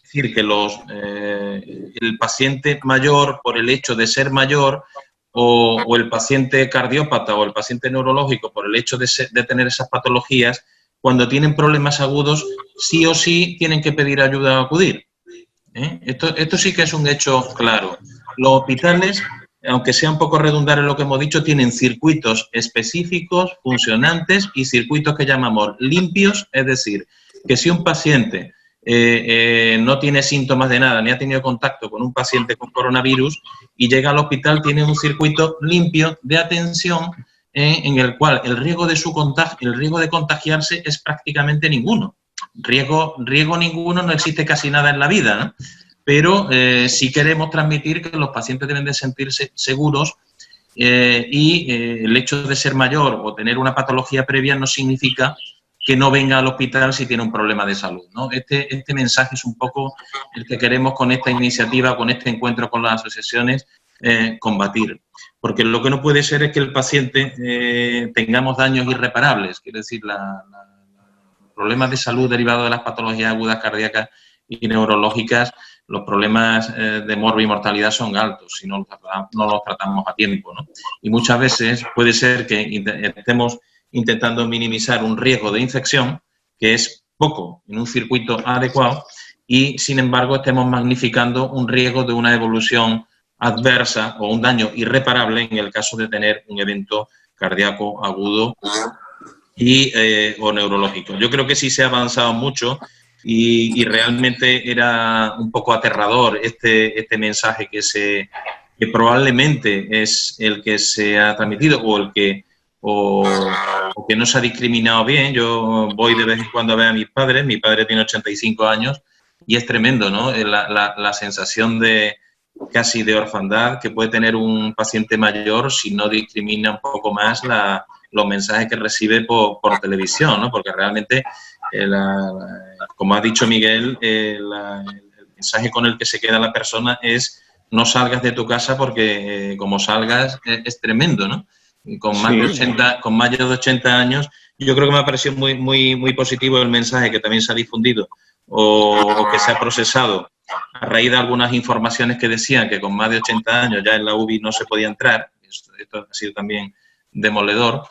S1: decir que el paciente mayor, por el hecho de ser mayor, o el paciente cardiópata o el paciente neurológico, por el hecho de tener esas patologías, cuando tienen problemas agudos, sí o sí tienen que pedir ayuda o acudir. Esto sí que es un hecho claro. Los hospitales, aunque sea un poco redundar en lo que hemos dicho, tienen circuitos específicos, funcionantes y circuitos que llamamos limpios, es decir, que si un paciente no tiene síntomas de nada, ni ha tenido contacto con un paciente con coronavirus y llega al hospital, tiene un circuito limpio de atención en el cual el riesgo de contagiarse es prácticamente ninguno. Riesgo ninguno, no existe casi nada en la vida, ¿no? Pero sí queremos transmitir que los pacientes deben de sentirse seguros y el hecho de ser mayor o tener una patología previa no significa que no venga al hospital si tiene un problema de salud, ¿no? Este mensaje es un poco el que queremos con esta iniciativa, con este encuentro con las asociaciones, combatir. Porque lo que no puede ser es que el paciente tengamos daños irreparables, quiere decir, los problemas de salud derivados de las patologías agudas cardíacas y neurológicas, los problemas de morbi y mortalidad son altos si no los tratamos a tiempo, ¿no? Y muchas veces puede ser que estemos intentando minimizar un riesgo de infección, que es poco en un circuito adecuado, y sin embargo estemos magnificando un riesgo de una evolución adversa o un daño irreparable en el caso de tener un evento cardíaco agudo o neurológico. Yo creo que sí se ha avanzado mucho y realmente era un poco aterrador este mensaje que probablemente es el que se ha transmitido o que no se ha discriminado bien. Yo voy de vez en cuando a ver a mis padres, mi padre tiene 85 años y es tremendo, ¿no? La sensación de casi de orfandad que puede tener un paciente mayor si no discrimina un poco más los mensajes que recibe por televisión, ¿no? Porque realmente, como ha dicho Miguel, el mensaje con el que se queda la persona es no salgas de tu casa porque como salgas es tremendo, ¿no? Con más de 80 años, yo creo que me ha parecido muy, muy, muy positivo el mensaje que también se ha difundido o que se ha procesado a raíz de algunas informaciones que decían que con más de 80 años ya en la UBI no se podía entrar. Esto ha sido también demoledor.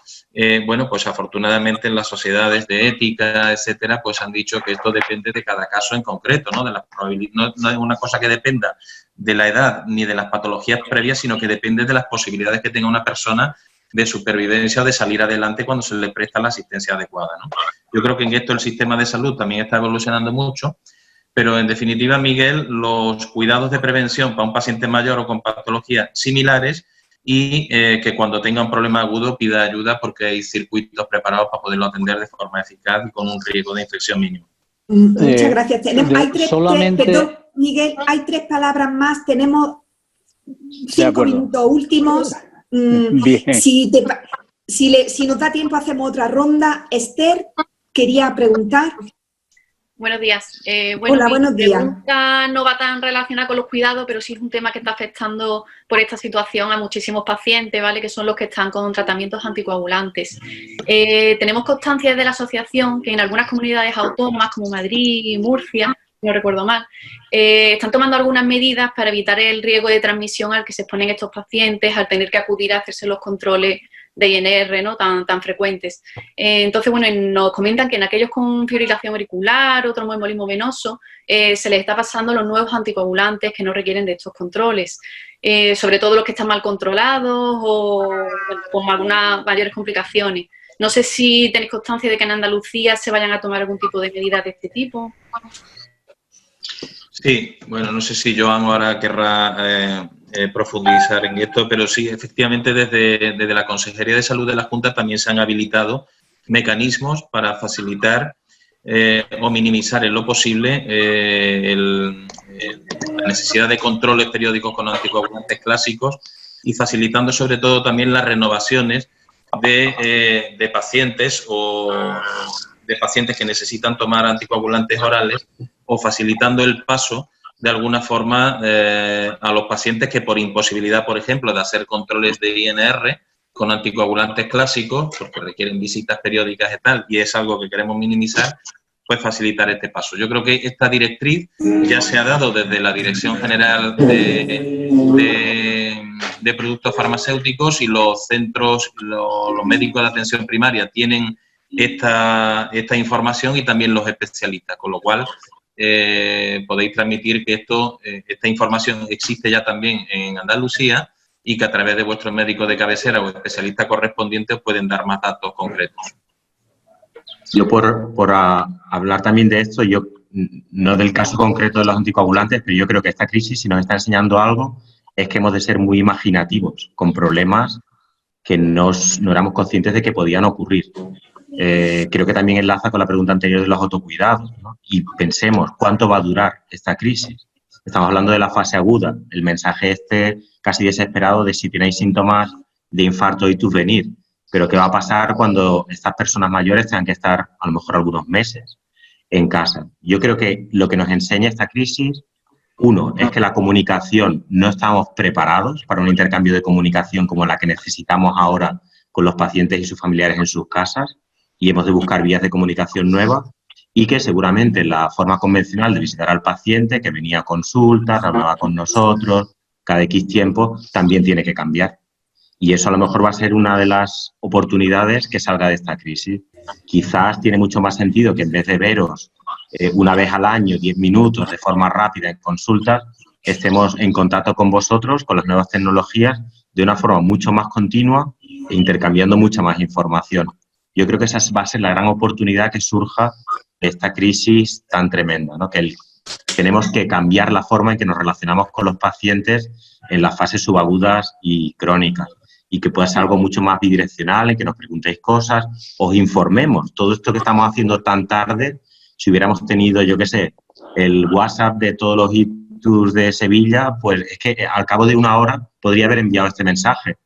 S1: Bueno, pues afortunadamente en las sociedades de ética, etcétera, pues han dicho que esto depende de cada caso en concreto, ¿no? De las probabilidades, no es una cosa que dependa de la edad ni de las patologías previas, sino que depende de las posibilidades que tenga una persona de supervivencia o de salir adelante cuando se le presta la asistencia adecuada, ¿no? Yo creo que en esto el sistema de salud también está evolucionando mucho, pero en definitiva, Miguel, los cuidados de prevención para un paciente mayor o con patologías similares y que cuando tenga un problema agudo pida ayuda porque hay circuitos preparados para poderlo atender de forma eficaz y con un riesgo de infección mínimo.
S4: Muchas gracias. Perdón, Miguel, hay 3 palabras más. Tenemos 5 minutos últimos.
S8: Bien.
S4: Si nos da tiempo, hacemos otra ronda. Esther, quería preguntar.
S9: Buenos días.
S4: Hola, buenos días.
S9: Mi pregunta no va tan relacionada con los cuidados, pero sí es un tema que está afectando por esta situación a muchísimos pacientes, ¿vale? Que son los que están con tratamientos anticoagulantes. Tenemos constancia de la asociación que en algunas comunidades autónomas como Madrid y Murcia, no recuerdo mal, están tomando algunas medidas para evitar el riesgo de transmisión al que se exponen estos pacientes al tener que acudir a hacerse los controles de INR, ¿no? tan frecuentes. Entonces, bueno, nos comentan que en aquellos con fibrilación auricular o tromboembolismo venoso se les está pasando los nuevos anticoagulantes que no requieren de estos controles, sobre todo los que están mal controlados o con algunas mayores complicaciones. No sé si tenéis constancia de que en Andalucía se vayan a tomar algún tipo de medidas de este tipo.
S1: Sí, bueno, no sé si Joan ahora querrá profundizar en esto, pero sí, efectivamente, desde la Consejería de Salud de la Junta también se han habilitado mecanismos para facilitar o minimizar en lo posible la necesidad de controles periódicos con anticoagulantes clásicos y facilitando sobre todo también las renovaciones de pacientes o de pacientes que necesitan tomar anticoagulantes orales o facilitando el paso de alguna forma a los pacientes que por imposibilidad, por ejemplo, de hacer controles de INR con anticoagulantes clásicos, porque requieren visitas periódicas y tal, y es algo que queremos minimizar, pues facilitar este paso. Yo creo que esta directriz ya se ha dado desde la Dirección General de Productos Farmacéuticos y los centros, los médicos de atención primaria tienen esta información y también los especialistas, con lo cual podéis transmitir que esta información existe ya también en Andalucía y que a través de vuestros médicos de cabecera o especialistas correspondientes os pueden dar más datos concretos.
S3: Yo por hablar también de esto, yo no del caso concreto de los anticoagulantes, pero yo creo que esta crisis, si nos está enseñando algo, es que hemos de ser muy imaginativos con problemas que no éramos conscientes de que podían ocurrir. Creo que también enlaza con la pregunta anterior de los autocuidados, ¿no? Y pensemos, ¿cuánto va a durar esta crisis? Estamos hablando de la fase aguda, el mensaje casi desesperado de si tenéis síntomas de infarto y tus venir. Pero ¿qué va a pasar cuando estas personas mayores tengan que estar a lo mejor algunos meses en casa? Yo creo que lo que nos enseña esta crisis, uno, es que la comunicación no estamos preparados para un intercambio de comunicación como la que necesitamos ahora con los pacientes y sus familiares en sus casas y hemos de buscar vías de comunicación nuevas y que seguramente la forma convencional de visitar al paciente que venía a consultas, hablaba con nosotros, cada X tiempo, también tiene que cambiar. Y eso a lo mejor va a ser una de las oportunidades que salga de esta crisis. Quizás tiene mucho más sentido que en vez de veros una vez al año, 10 minutos, de forma rápida en consultas, estemos en contacto con vosotros, con las nuevas tecnologías, de una forma mucho más continua e intercambiando mucha más información. Yo creo que esa va a ser la gran oportunidad que surja de esta crisis tan tremenda, ¿no? Que tenemos que cambiar la forma en que nos relacionamos con los pacientes en las fases subagudas y crónicas y que pueda ser algo mucho más bidireccional, en que nos preguntéis cosas, os informemos. Todo esto que estamos haciendo tan tarde, si hubiéramos tenido, yo qué sé, el WhatsApp de todos los ictus de Sevilla, pues es que al cabo de una hora podría haber enviado este mensaje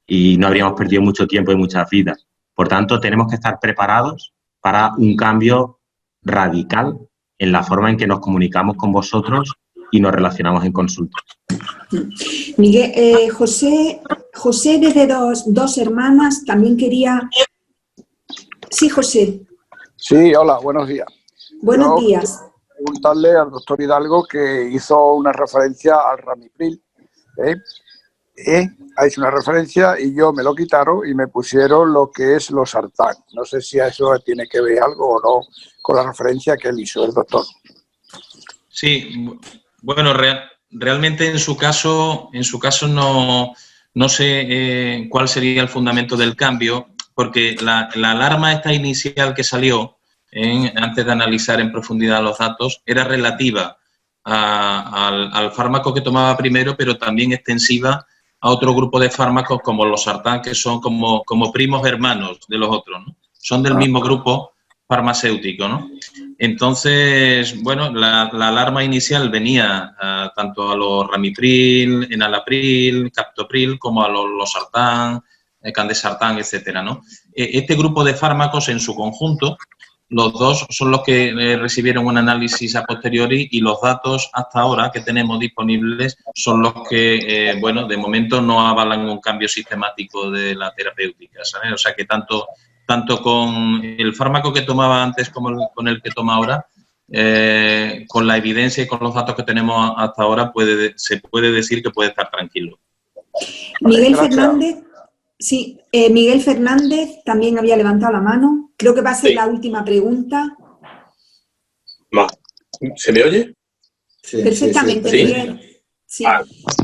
S3: y no habríamos perdido mucho tiempo y muchas vidas. Por tanto, tenemos que estar preparados para un cambio radical en la forma en que nos comunicamos con vosotros y nos relacionamos en consultas.
S4: Miguel, José desde dos hermanas también quería... Sí, José.
S10: Sí, hola, buenos días.
S4: Buenos días.
S10: Preguntarle al doctor Hidalgo que hizo una referencia al Ramipril. Ha hecho una referencia y yo me lo quitaron y me pusieron lo que es losartán. No sé si a eso tiene que ver algo o no con la referencia que él hizo el doctor.
S1: Sí, bueno, realmente en su caso no sé cuál sería el fundamento del cambio, porque la alarma esta inicial que salió antes de analizar en profundidad los datos era relativa al fármaco que tomaba primero, pero también extensiva a otro grupo de fármacos como los losartán, que son como primos hermanos de los otros, ¿no? Son del mismo grupo farmacéutico, ¿no? Entonces, bueno, la alarma inicial venía tanto a los Ramipril, Enalapril, Captopril, como a los losartán, Candesartán, etcétera, ¿no? Este grupo de fármacos en su conjunto, los dos son los que recibieron un análisis a posteriori y los datos hasta ahora que tenemos disponibles son los que, bueno, de momento no avalan un cambio sistemático de la terapéutica, ¿sabes? O sea que tanto con el fármaco que tomaba antes como con el que toma ahora, con la evidencia y con los datos que tenemos hasta ahora, se puede decir que puede estar tranquilo.
S4: Miguel Fernández. Sí, Miguel Fernández también había levantado la mano. Creo que va a ser la última pregunta.
S11: ¿Se me oye?
S4: Sí, perfectamente,
S11: sí.
S4: Miguel. Sí.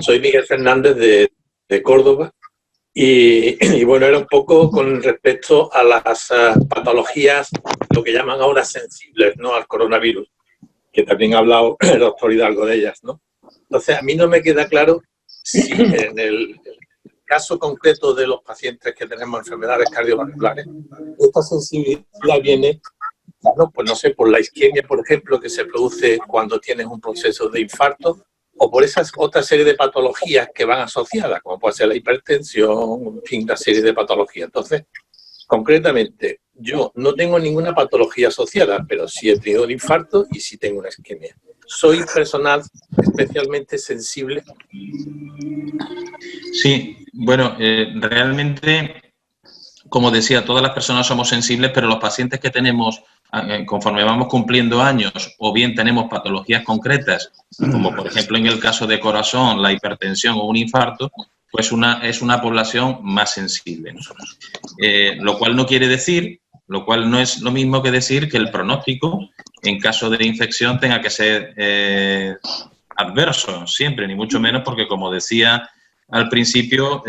S11: Soy Miguel Fernández de Córdoba y bueno, era un poco con respecto a las patologías, lo que llaman ahora sensibles, ¿no? Al coronavirus, que también ha hablado el doctor Hidalgo de ellas, ¿no? Entonces, a mí no me queda claro si en el caso concreto de los pacientes que tenemos enfermedades cardiovasculares, esta sensibilidad viene, bueno, pues no sé, por la isquemia, por ejemplo, que se produce cuando tienes un proceso de infarto, o por esas otra serie de patologías que van asociadas, como puede ser la hipertensión, en fin, una serie de patologías. Entonces, concretamente, yo no tengo ninguna patología asociada, pero sí he tenido un infarto y sí tengo una isquemia. ¿Soy personal especialmente sensible?
S1: Sí, bueno, realmente, como decía, todas las personas somos sensibles, pero los pacientes que tenemos, conforme vamos cumpliendo años, o bien tenemos patologías concretas, como por ejemplo en el caso de corazón, la hipertensión o un infarto, pues es una población más sensible, ¿no? Lo cual no quiere decir lo cual no es lo mismo que decir que el pronóstico en caso de infección tenga que ser adverso siempre, ni mucho menos, porque como decía al principio,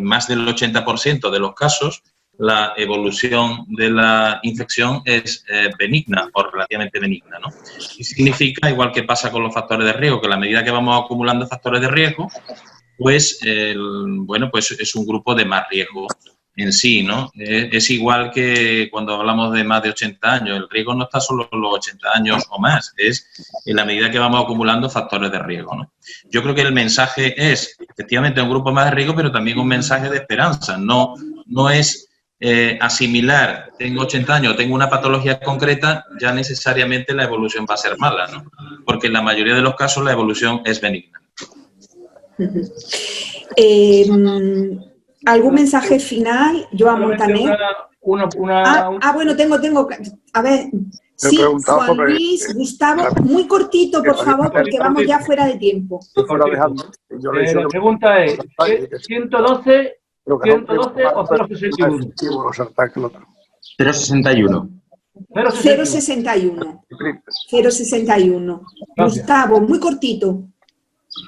S1: más del 80% de los casos la evolución de la infección es benigna o relativamente benigna, ¿no? Y significa, igual que pasa con los factores de riesgo, que a la medida que vamos acumulando factores de riesgo, pues, bueno, pues es un grupo de más riesgo en sí, ¿no? Es igual que cuando hablamos de más de 80 años, el riesgo no está solo en los 80 años o más, es en la medida que vamos acumulando factores de riesgo, ¿no? Yo creo que el mensaje es, efectivamente, un grupo más de riesgo, pero también un mensaje de esperanza. No es asimilar, tengo 80 años, tengo una patología concreta, ya necesariamente la evolución va a ser mala, ¿no? Porque en la mayoría de los casos la evolución es benigna.
S4: ¿Algún mensaje final, Joan Montaner? Bueno, tengo. A ver, sí, Juan Luis, Gustavo, muy cortito, por favor, porque vamos ya fuera de tiempo.
S5: La pregunta es, ¿112 o 061?
S3: 061.
S4: 061. Gustavo, muy cortito.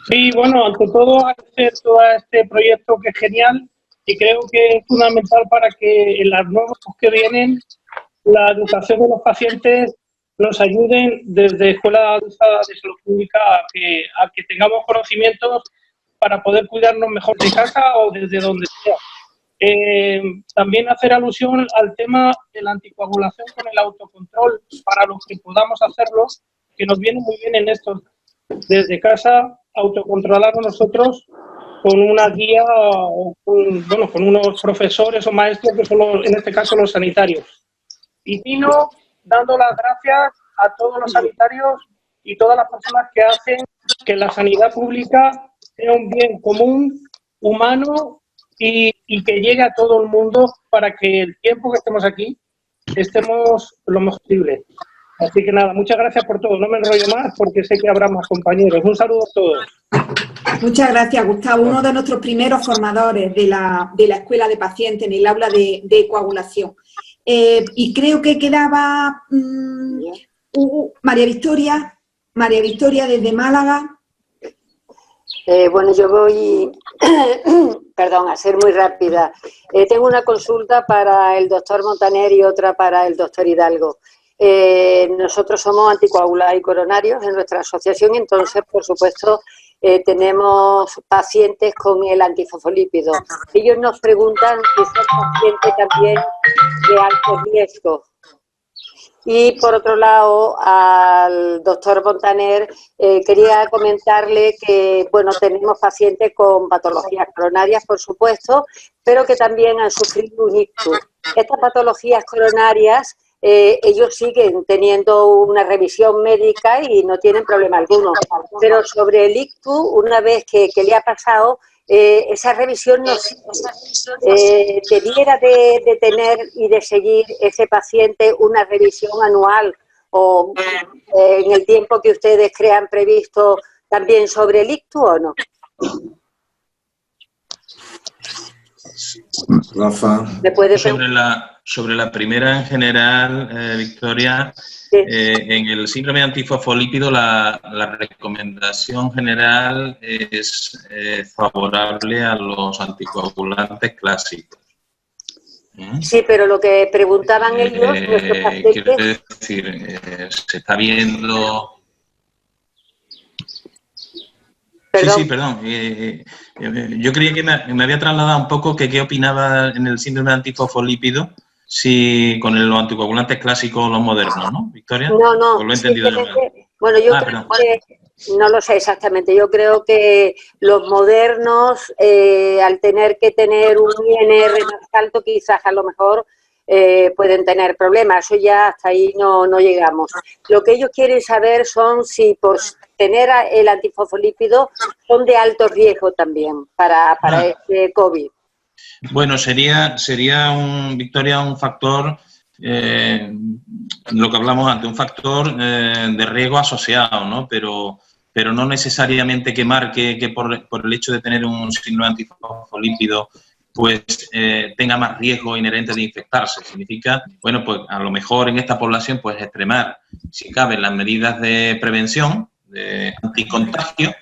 S12: Sí, bueno, ante todo agradecer todo este proyecto que es genial y creo que es fundamental para que en las nuevas que vienen la educación de los pacientes nos ayuden desde Escuela de Salud Pública a que tengamos conocimientos para poder cuidarnos mejor de casa o desde donde sea. También hacer alusión al tema de la anticoagulación con el autocontrol para los que podamos hacerlo, que nos viene muy bien en esto. Desde casa, autocontrolarnos nosotros con una guía o con unos profesores o maestros que son, en este caso, los sanitarios. Y Tino, dando las gracias a todos los sanitarios y todas las personas que hacen que la sanidad pública sea un bien común, humano y que llegue a todo el mundo para que el tiempo que estemos aquí estemos lo mejor posible. Así que nada, muchas gracias por todo. No me enrollo más porque sé que habrá más compañeros. Un saludo a todos.
S4: Muchas gracias, Gustavo. Uno de nuestros primeros formadores de la Escuela de Pacientes en el aula de coagulación. Y creo que quedaba María Victoria desde Málaga.
S13: Bueno, yo voy, perdón, a ser muy rápida. Tengo una consulta para el doctor Montaner y otra para el doctor Hidalgo. Nosotros somos anticoagulados y coronarios en nuestra asociación y entonces, por supuesto, tenemos pacientes con el antifosfolípido. Ellos nos preguntan si son pacientes también de alto riesgo. Y por otro lado, al doctor Montaner, quería comentarle que, bueno, tenemos pacientes con patologías coronarias, por supuesto, pero que también han sufrido un ictus. Estas patologías coronarias, ellos siguen teniendo una revisión médica y no tienen problema alguno. Pero sobre el ictus, una vez que le ha pasado, esa revisión debiera de tener y de seguir ese paciente una revisión anual o en el tiempo que ustedes crean previsto también sobre el ictus o no.
S2: Rafa.
S1: Sobre la primera en general, Victoria, sí. En el síndrome de antifosfolípido la recomendación general es favorable a los anticoagulantes clásicos.
S13: Sí, pero lo que preguntaban ellos...
S1: Quiero decir, se está viendo...
S13: ¿Perdón?
S1: Sí, perdón. Yo creía que me había trasladado un poco que qué opinaba en el síndrome de antifosfolípido, si con los anticoagulantes clásicos o los modernos, ¿no, Victoria?
S13: No.
S1: ¿O lo he entendido yo mal?
S13: Bueno, yo creo que, no lo sé exactamente, yo creo que los modernos, al tener que tener un INR más alto, quizás a lo mejor pueden tener problemas. Eso ya hasta ahí no llegamos. Lo que ellos quieren saber son si por tener el antifosfolípido son de alto riesgo también para este COVID.
S1: Bueno, sería Victoria, un factor, lo que hablamos antes, un factor de riesgo asociado, ¿no? Pero no necesariamente que marque que por el hecho de tener un síndrome antifosfolípido pues tenga más riesgo inherente de infectarse. Significa, bueno, pues a lo mejor en esta población pues extremar, si cabe, las medidas de prevención, de anticontagio,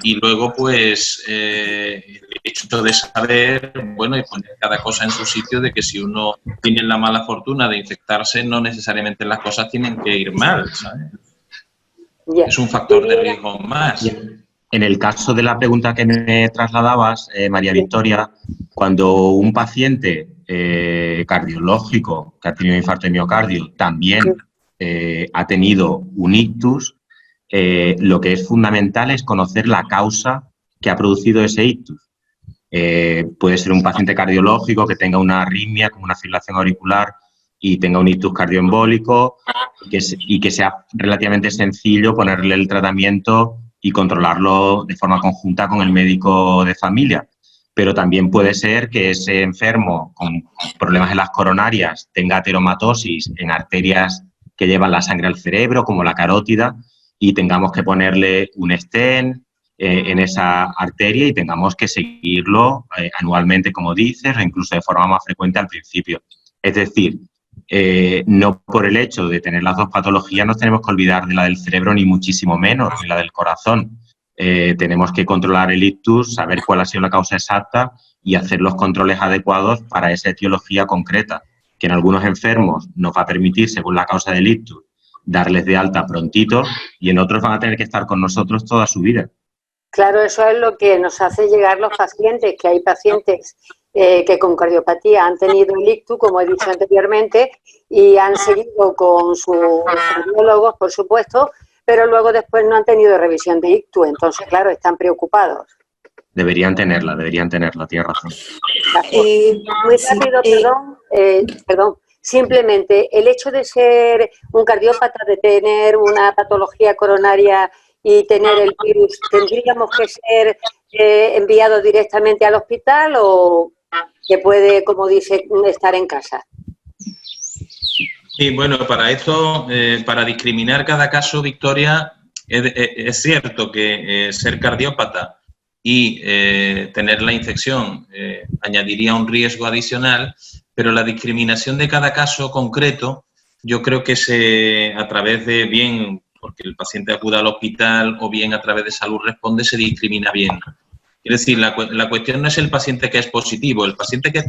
S1: y luego pues el hecho de saber, bueno, y poner cada cosa en su sitio, de que si uno tiene la mala fortuna de infectarse, no necesariamente las cosas tienen que ir mal, ¿sabes? Es un factor de riesgo más.
S3: En el caso de la pregunta que me trasladabas, María Victoria, cuando un paciente cardiológico que ha tenido infarto de miocardio también ha tenido un ictus, lo que es fundamental es conocer la causa que ha producido ese ictus. Puede ser un paciente cardiológico que tenga una arritmia, como una fibrilación auricular, y tenga un ictus cardioembólico, y que sea relativamente sencillo ponerle el tratamiento y controlarlo de forma conjunta con el médico de familia. Pero también puede ser que ese enfermo con problemas en las coronarias tenga ateromatosis en arterias que llevan la sangre al cerebro, como la carótida, y tengamos que ponerle un stent en esa arteria y tengamos que seguirlo anualmente, como dices, o incluso de forma más frecuente al principio. Es decir, no por el hecho de tener las dos patologías nos tenemos que olvidar de la del cerebro, ni muchísimo menos, ni la del corazón. Tenemos que controlar el ictus, saber cuál ha sido la causa exacta y hacer los controles adecuados para esa etiología concreta, que en algunos enfermos nos va a permitir, según la causa del ictus, darles de alta prontito, y en otros van a tener que estar con nosotros toda su vida.
S13: Claro, eso es lo que nos hace llegar los pacientes, que hay pacientes que con cardiopatía han tenido el ictus, como he dicho anteriormente, y han seguido con sus cardiólogos, por supuesto, pero luego después no han tenido revisión de ictus, entonces, claro, están preocupados.
S3: Deberían tenerla, tienes razón.
S13: Muy rápido, perdón. Simplemente el hecho de ser un cardiópata, de tener una patología coronaria y tener el virus, ¿tendríamos que ser enviados directamente al hospital o que puede, como dice, estar en casa?
S1: Sí, bueno, para esto, para discriminar cada caso, Victoria, es cierto que ser cardiópata y tener la infección añadiría un riesgo adicional, pero la discriminación de cada caso concreto, yo creo que a través de bien, porque el paciente acuda al hospital, o bien a través de Salud Responde, se discrimina bien. Es decir, la cuestión no es el paciente que es positivo. El paciente que es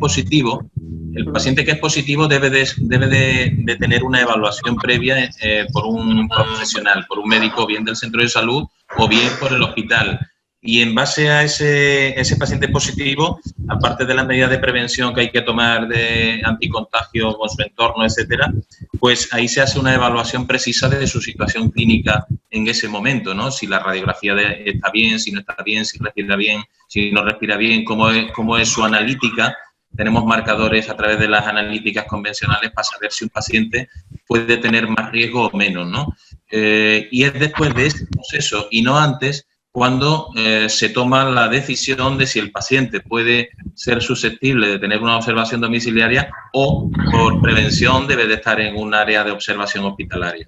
S1: positivo debe de tener una evaluación previa por un profesional, por un médico, bien del centro de salud o bien por el hospital. Y en base a ese paciente positivo, aparte de las medidas de prevención que hay que tomar de anticontagio con su entorno, etcétera, pues ahí se hace una evaluación precisa de su situación clínica en ese momento, ¿no? Si la radiografía está bien, si no está bien, si respira bien, si no respira bien, cómo es su analítica. Tenemos marcadores a través de las analíticas convencionales para saber si un paciente puede tener más riesgo o menos, ¿no? Y es después de este proceso y no antes cuando se toma la decisión de si el paciente puede ser susceptible de tener una observación domiciliaria o, por prevención, debe de estar en un área de observación hospitalaria.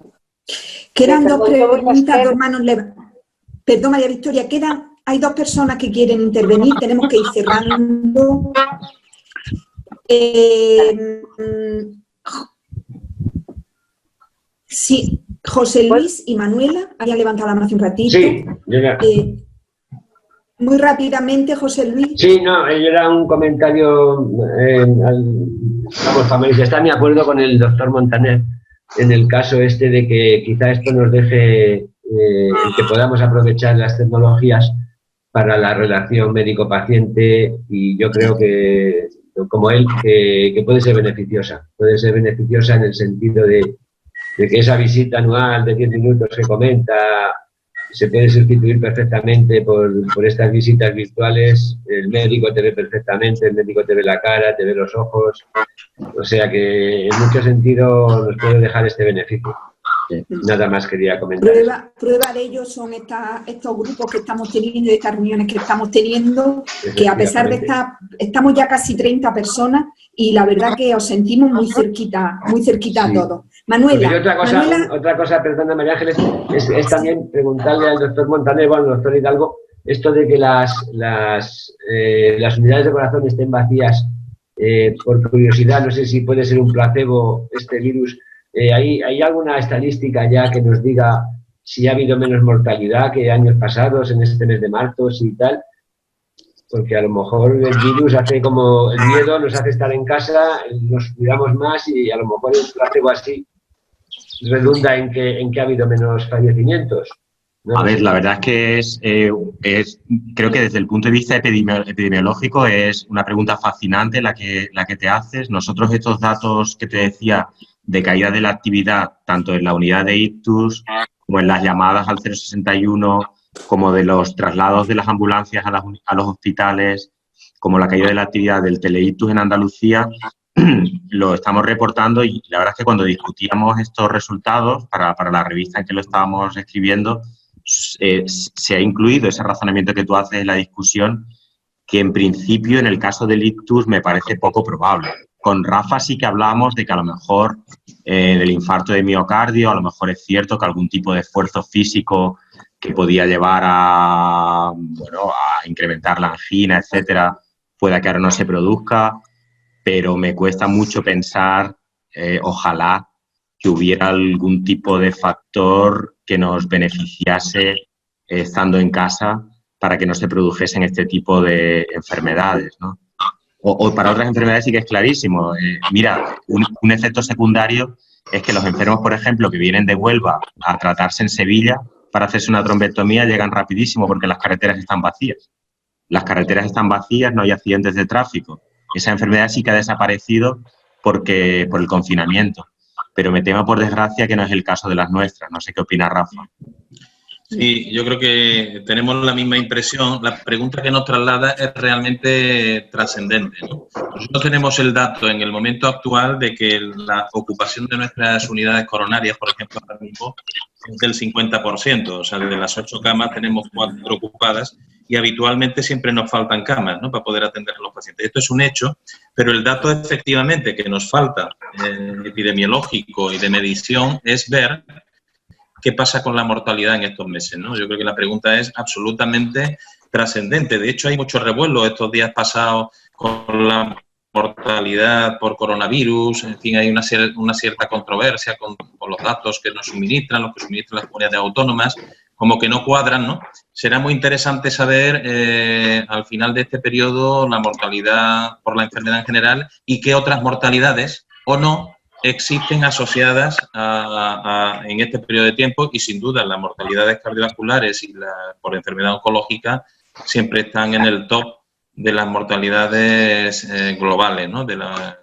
S4: Quedan dos preguntas, dos manos levantadas. Perdón, María Victoria, hay dos personas que quieren intervenir, tenemos que ir cerrando. Sí, José Luis y Manuela habían levantado la mano hace un ratito.
S14: Sí, yo ya.
S4: Muy rápidamente, José Luis.
S14: Sí, no, era un comentario, para manifestar mi acuerdo con el doctor Montaner en el caso este de que quizá esto nos deje que podamos aprovechar las tecnologías para la relación médico-paciente, y yo creo que, como él, que puede ser beneficiosa en el sentido de que esa visita anual de 10 minutos que comenta se puede sustituir perfectamente por estas visitas virtuales. El médico te ve perfectamente, el médico te ve la cara, te ve los ojos, o sea que en muchos sentidos nos puede dejar este beneficio. Nada más quería comentar.
S4: Prueba de ello son estos grupos que estamos teniendo, estas reuniones que estamos teniendo, que a pesar de estamos ya casi 30 personas y la verdad que os sentimos muy cerquita a todos. Manuela.
S14: Y otra cosa, perdona María Ángeles, es también preguntarle al doctor Montaner, bueno, al doctor Hidalgo, esto de que las unidades de corazón estén vacías por curiosidad, no sé si puede ser un placebo este virus. ¿Hay alguna estadística ya que nos diga si ha habido menos mortalidad que años pasados en este mes de marzo y tal? Porque a lo mejor el virus hace como el miedo, nos hace estar en casa, nos cuidamos más y a lo mejor el placebo así redunda en que ha habido menos fallecimientos.
S3: A ver, la verdad es que creo que desde el punto de vista epidemiológico es una pregunta fascinante la que te haces. Nosotros estos datos que te decía de caída de la actividad, tanto en la unidad de ictus como en las llamadas al 061, como de los traslados de las ambulancias a los hospitales, como la caída de la actividad del teleictus en Andalucía, lo estamos reportando y la verdad es que cuando discutíamos estos resultados para la revista en que lo estábamos escribiendo, se ha incluido ese razonamiento que tú haces en la discusión, que en principio en el caso del ictus me parece poco probable. Con Rafa sí que hablábamos de que a lo mejor del infarto de miocardio, a lo mejor es cierto que algún tipo de esfuerzo físico que podía llevar a incrementar la angina, etcétera, pueda que ahora no se produzca, pero me cuesta mucho pensar, ojalá, que hubiera algún tipo de factor que nos beneficiase estando en casa para que no se produjesen este tipo de enfermedades, ¿no? O para otras enfermedades sí que es clarísimo. Mira, un efecto secundario es que los enfermos, por ejemplo, que vienen de Huelva a tratarse en Sevilla para hacerse una trombectomía llegan rapidísimo porque las carreteras están vacías. Las carreteras están vacías, no hay accidentes de tráfico. Esa enfermedad sí que ha desaparecido por el confinamiento. Pero me temo, por desgracia, que no es el caso de las nuestras. No sé qué opina Rafa.
S1: Sí, yo creo que tenemos la misma impresión. La pregunta que nos traslada es realmente trascendente, ¿no? Nosotros tenemos el dato en el momento actual de que la ocupación de nuestras unidades coronarias, por ejemplo, ahora mismo, es del 50%. O sea, de las 8 camas tenemos 4 ocupadas y habitualmente siempre nos faltan camas, ¿no?, para poder atender a los pacientes. Esto es un hecho, pero el dato efectivamente que nos falta epidemiológico y de medición es ver qué pasa con la mortalidad en estos meses, ¿no? Yo creo que la pregunta es absolutamente trascendente. De hecho, hay mucho revuelo estos días pasados con la mortalidad por coronavirus. En fin, hay una cierta controversia con los datos que nos suministran, los que suministran las comunidades autónomas, como que no cuadran, ¿no? Será muy interesante saber al final de este periodo la mortalidad por la enfermedad en general y qué otras mortalidades o no existen asociadas en este periodo de tiempo, y sin duda las mortalidades cardiovasculares y por enfermedad oncológica siempre están en el top de las mortalidades globales, ¿no?, de las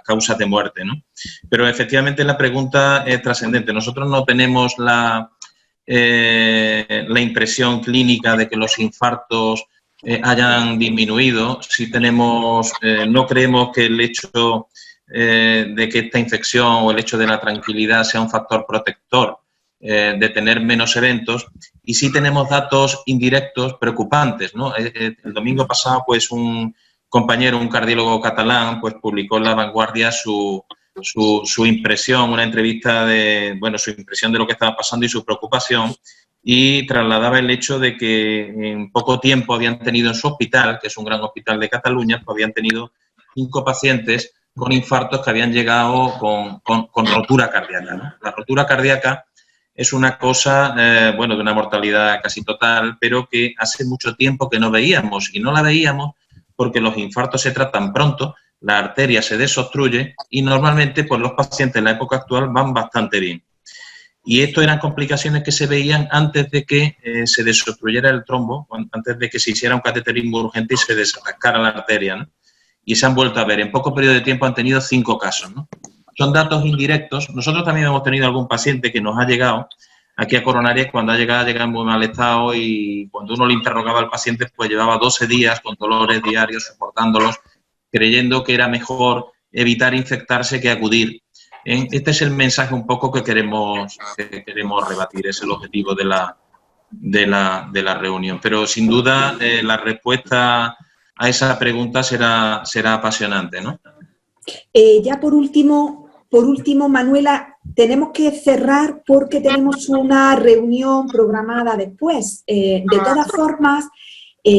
S1: causas de muerte, ¿no? Pero efectivamente la pregunta es trascendente. Nosotros no tenemos la impresión clínica de que los infartos hayan disminuido. Sí tenemos, no creemos que el hecho de que esta infección o el hecho de la tranquilidad sea un factor protector de tener menos eventos, y sí tenemos datos indirectos preocupantes, ¿no? El domingo pasado, pues un compañero, un cardiólogo catalán, pues publicó en La Vanguardia su impresión, una entrevista de, su impresión de lo que estaba pasando y su preocupación, y trasladaba el hecho de que en poco tiempo habían tenido en su hospital, que es un gran hospital de Cataluña, pues habían tenido 5 pacientes con infartos que habían llegado con rotura cardíaca, ¿no? La rotura cardíaca es una cosa, de una mortalidad casi total, pero que hace mucho tiempo que no veíamos, y no la veíamos porque los infartos se tratan pronto, la arteria se desobstruye y normalmente pues los pacientes en la época actual van bastante bien. Y esto eran complicaciones que se veían antes de que se desobstruyera el trombo, antes de que se hiciera un cateterismo urgente y se desatascara la arteria, ¿no? Y se han vuelto a ver. En poco periodo de tiempo han tenido 5 casos, ¿no? Son datos indirectos. Nosotros también hemos tenido algún paciente que nos ha llegado aquí a Coronarias, cuando llega en muy mal estado, y cuando uno le interrogaba al paciente, pues llevaba 12 días con dolores diarios, soportándolos, creyendo que era mejor evitar infectarse que acudir. Este es el mensaje un poco que queremos rebatir, es el objetivo de la reunión. Pero sin duda la respuesta a esa pregunta será apasionante, ¿no?
S4: Ya por último, Manuela, tenemos que cerrar porque tenemos una reunión programada después. De todas formas,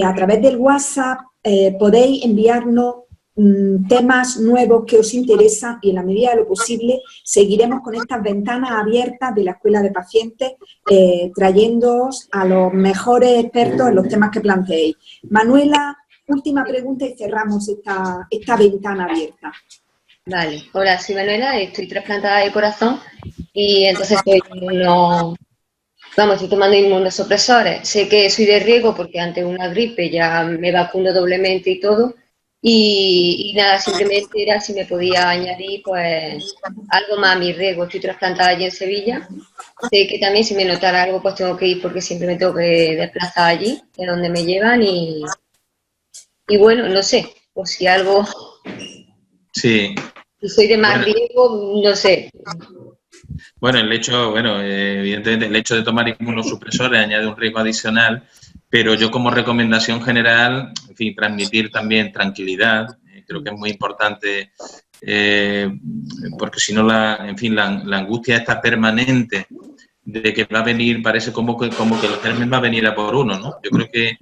S4: A través del WhatsApp podéis enviarnos temas nuevos que os interesan y en la medida de lo posible seguiremos con estas ventanas abiertas de la Escuela de Pacientes trayéndoos a los mejores expertos en los temas que planteéis. Manuela, última pregunta y cerramos esta ventana abierta.
S15: Vale, hola, soy Manuela, estoy trasplantada de corazón y entonces estoy tomando inmunosupresores. Sé que soy de riesgo porque ante una gripe ya me vacuno doblemente y todo. Y nada, simplemente era si me podía añadir pues algo más a mi riesgo. Estoy trasplantada allí en Sevilla. Sé que también si me notara algo pues tengo que ir porque siempre me tengo que desplazar allí, de donde me llevan y bueno, no sé, por si algo...
S1: Sí.
S15: Si soy de más riesgo, no sé.
S1: Bueno, evidentemente el hecho de tomar inmunosupresores añade un riesgo adicional, pero yo como recomendación general, en fin, transmitir también tranquilidad, creo que es muy importante, porque si no, la angustia está permanente de que va a venir, parece como que el germen va a venir a por uno, ¿no? Yo creo que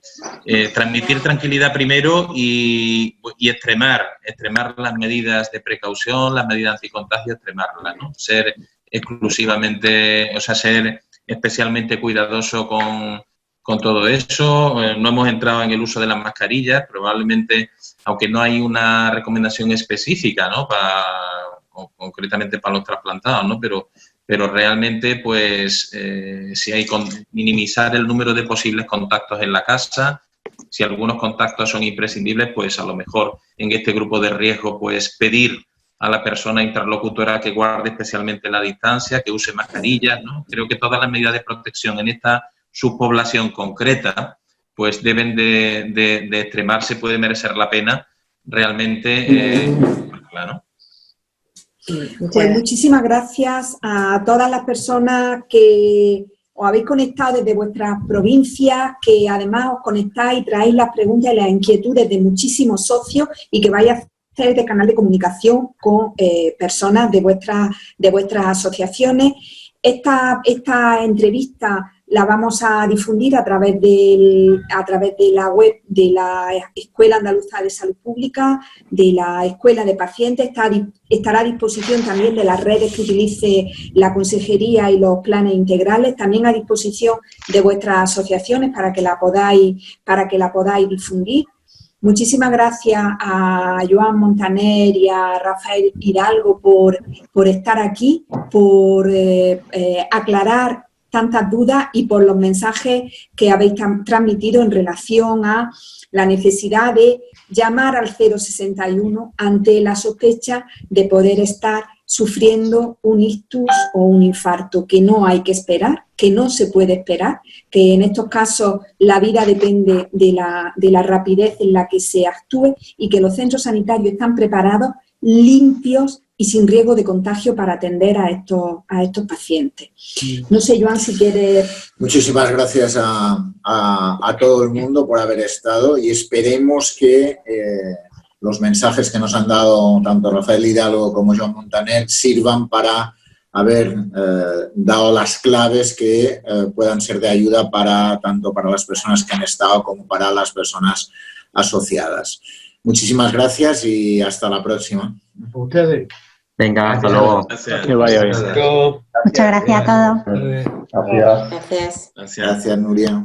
S1: transmitir tranquilidad primero y extremar las medidas de precaución, las medidas anticontagio, extremarlas, ¿no? Ser especialmente cuidadoso con todo eso. No hemos entrado en el uso de las mascarillas, probablemente, aunque no hay una recomendación específica, ¿no? Concretamente para los trasplantados, ¿no? Pero realmente, pues, si hay minimizar el número de posibles contactos en la casa, si algunos contactos son imprescindibles, pues a lo mejor en este grupo de riesgo, pues pedir a la persona interlocutora que guarde especialmente la distancia, que use mascarillas, ¿no? Creo que todas las medidas de protección en esta subpoblación concreta, pues deben de extremarse, puede merecer la pena realmente, claro.
S4: Pues muchísimas gracias a todas las personas que os habéis conectado desde vuestras provincias, que además os conectáis y traéis las preguntas y las inquietudes de muchísimos socios y que vais a hacer de canal de comunicación con personas de vuestras asociaciones. Esta entrevista la vamos a difundir a través de la web de la Escuela Andaluza de Salud Pública, de la Escuela de Pacientes. Estará a disposición también de las redes que utilice la Consejería y los planes integrales, también a disposición de vuestras asociaciones para que la podáis difundir. Muchísimas gracias a Joan Montaner y a Rafael Hidalgo por estar aquí, por aclarar tantas dudas y por los mensajes que habéis transmitido en relación a la necesidad de llamar al 061 ante la sospecha de poder estar sufriendo un ictus o un infarto, que no hay que esperar, que no se puede esperar, que en estos casos la vida depende de la rapidez en la que se actúe y que los centros sanitarios están preparados, limpios y sin riesgo de contagio para atender a estos pacientes. No sé, Joan, si quieres...
S2: Muchísimas gracias a todo el mundo por haber estado y esperemos que los mensajes que nos han dado tanto Rafael Hidalgo como Joan Montaner sirvan para haber dado las claves que puedan ser de ayuda tanto para las personas que han estado como para las personas asociadas. Muchísimas gracias y hasta la próxima.
S5: Ustedes.
S3: Venga, hasta luego.
S2: Gracias. Que vaya bien.
S16: Muchas gracias a todos.
S2: Gracias. Gracias, Nuria.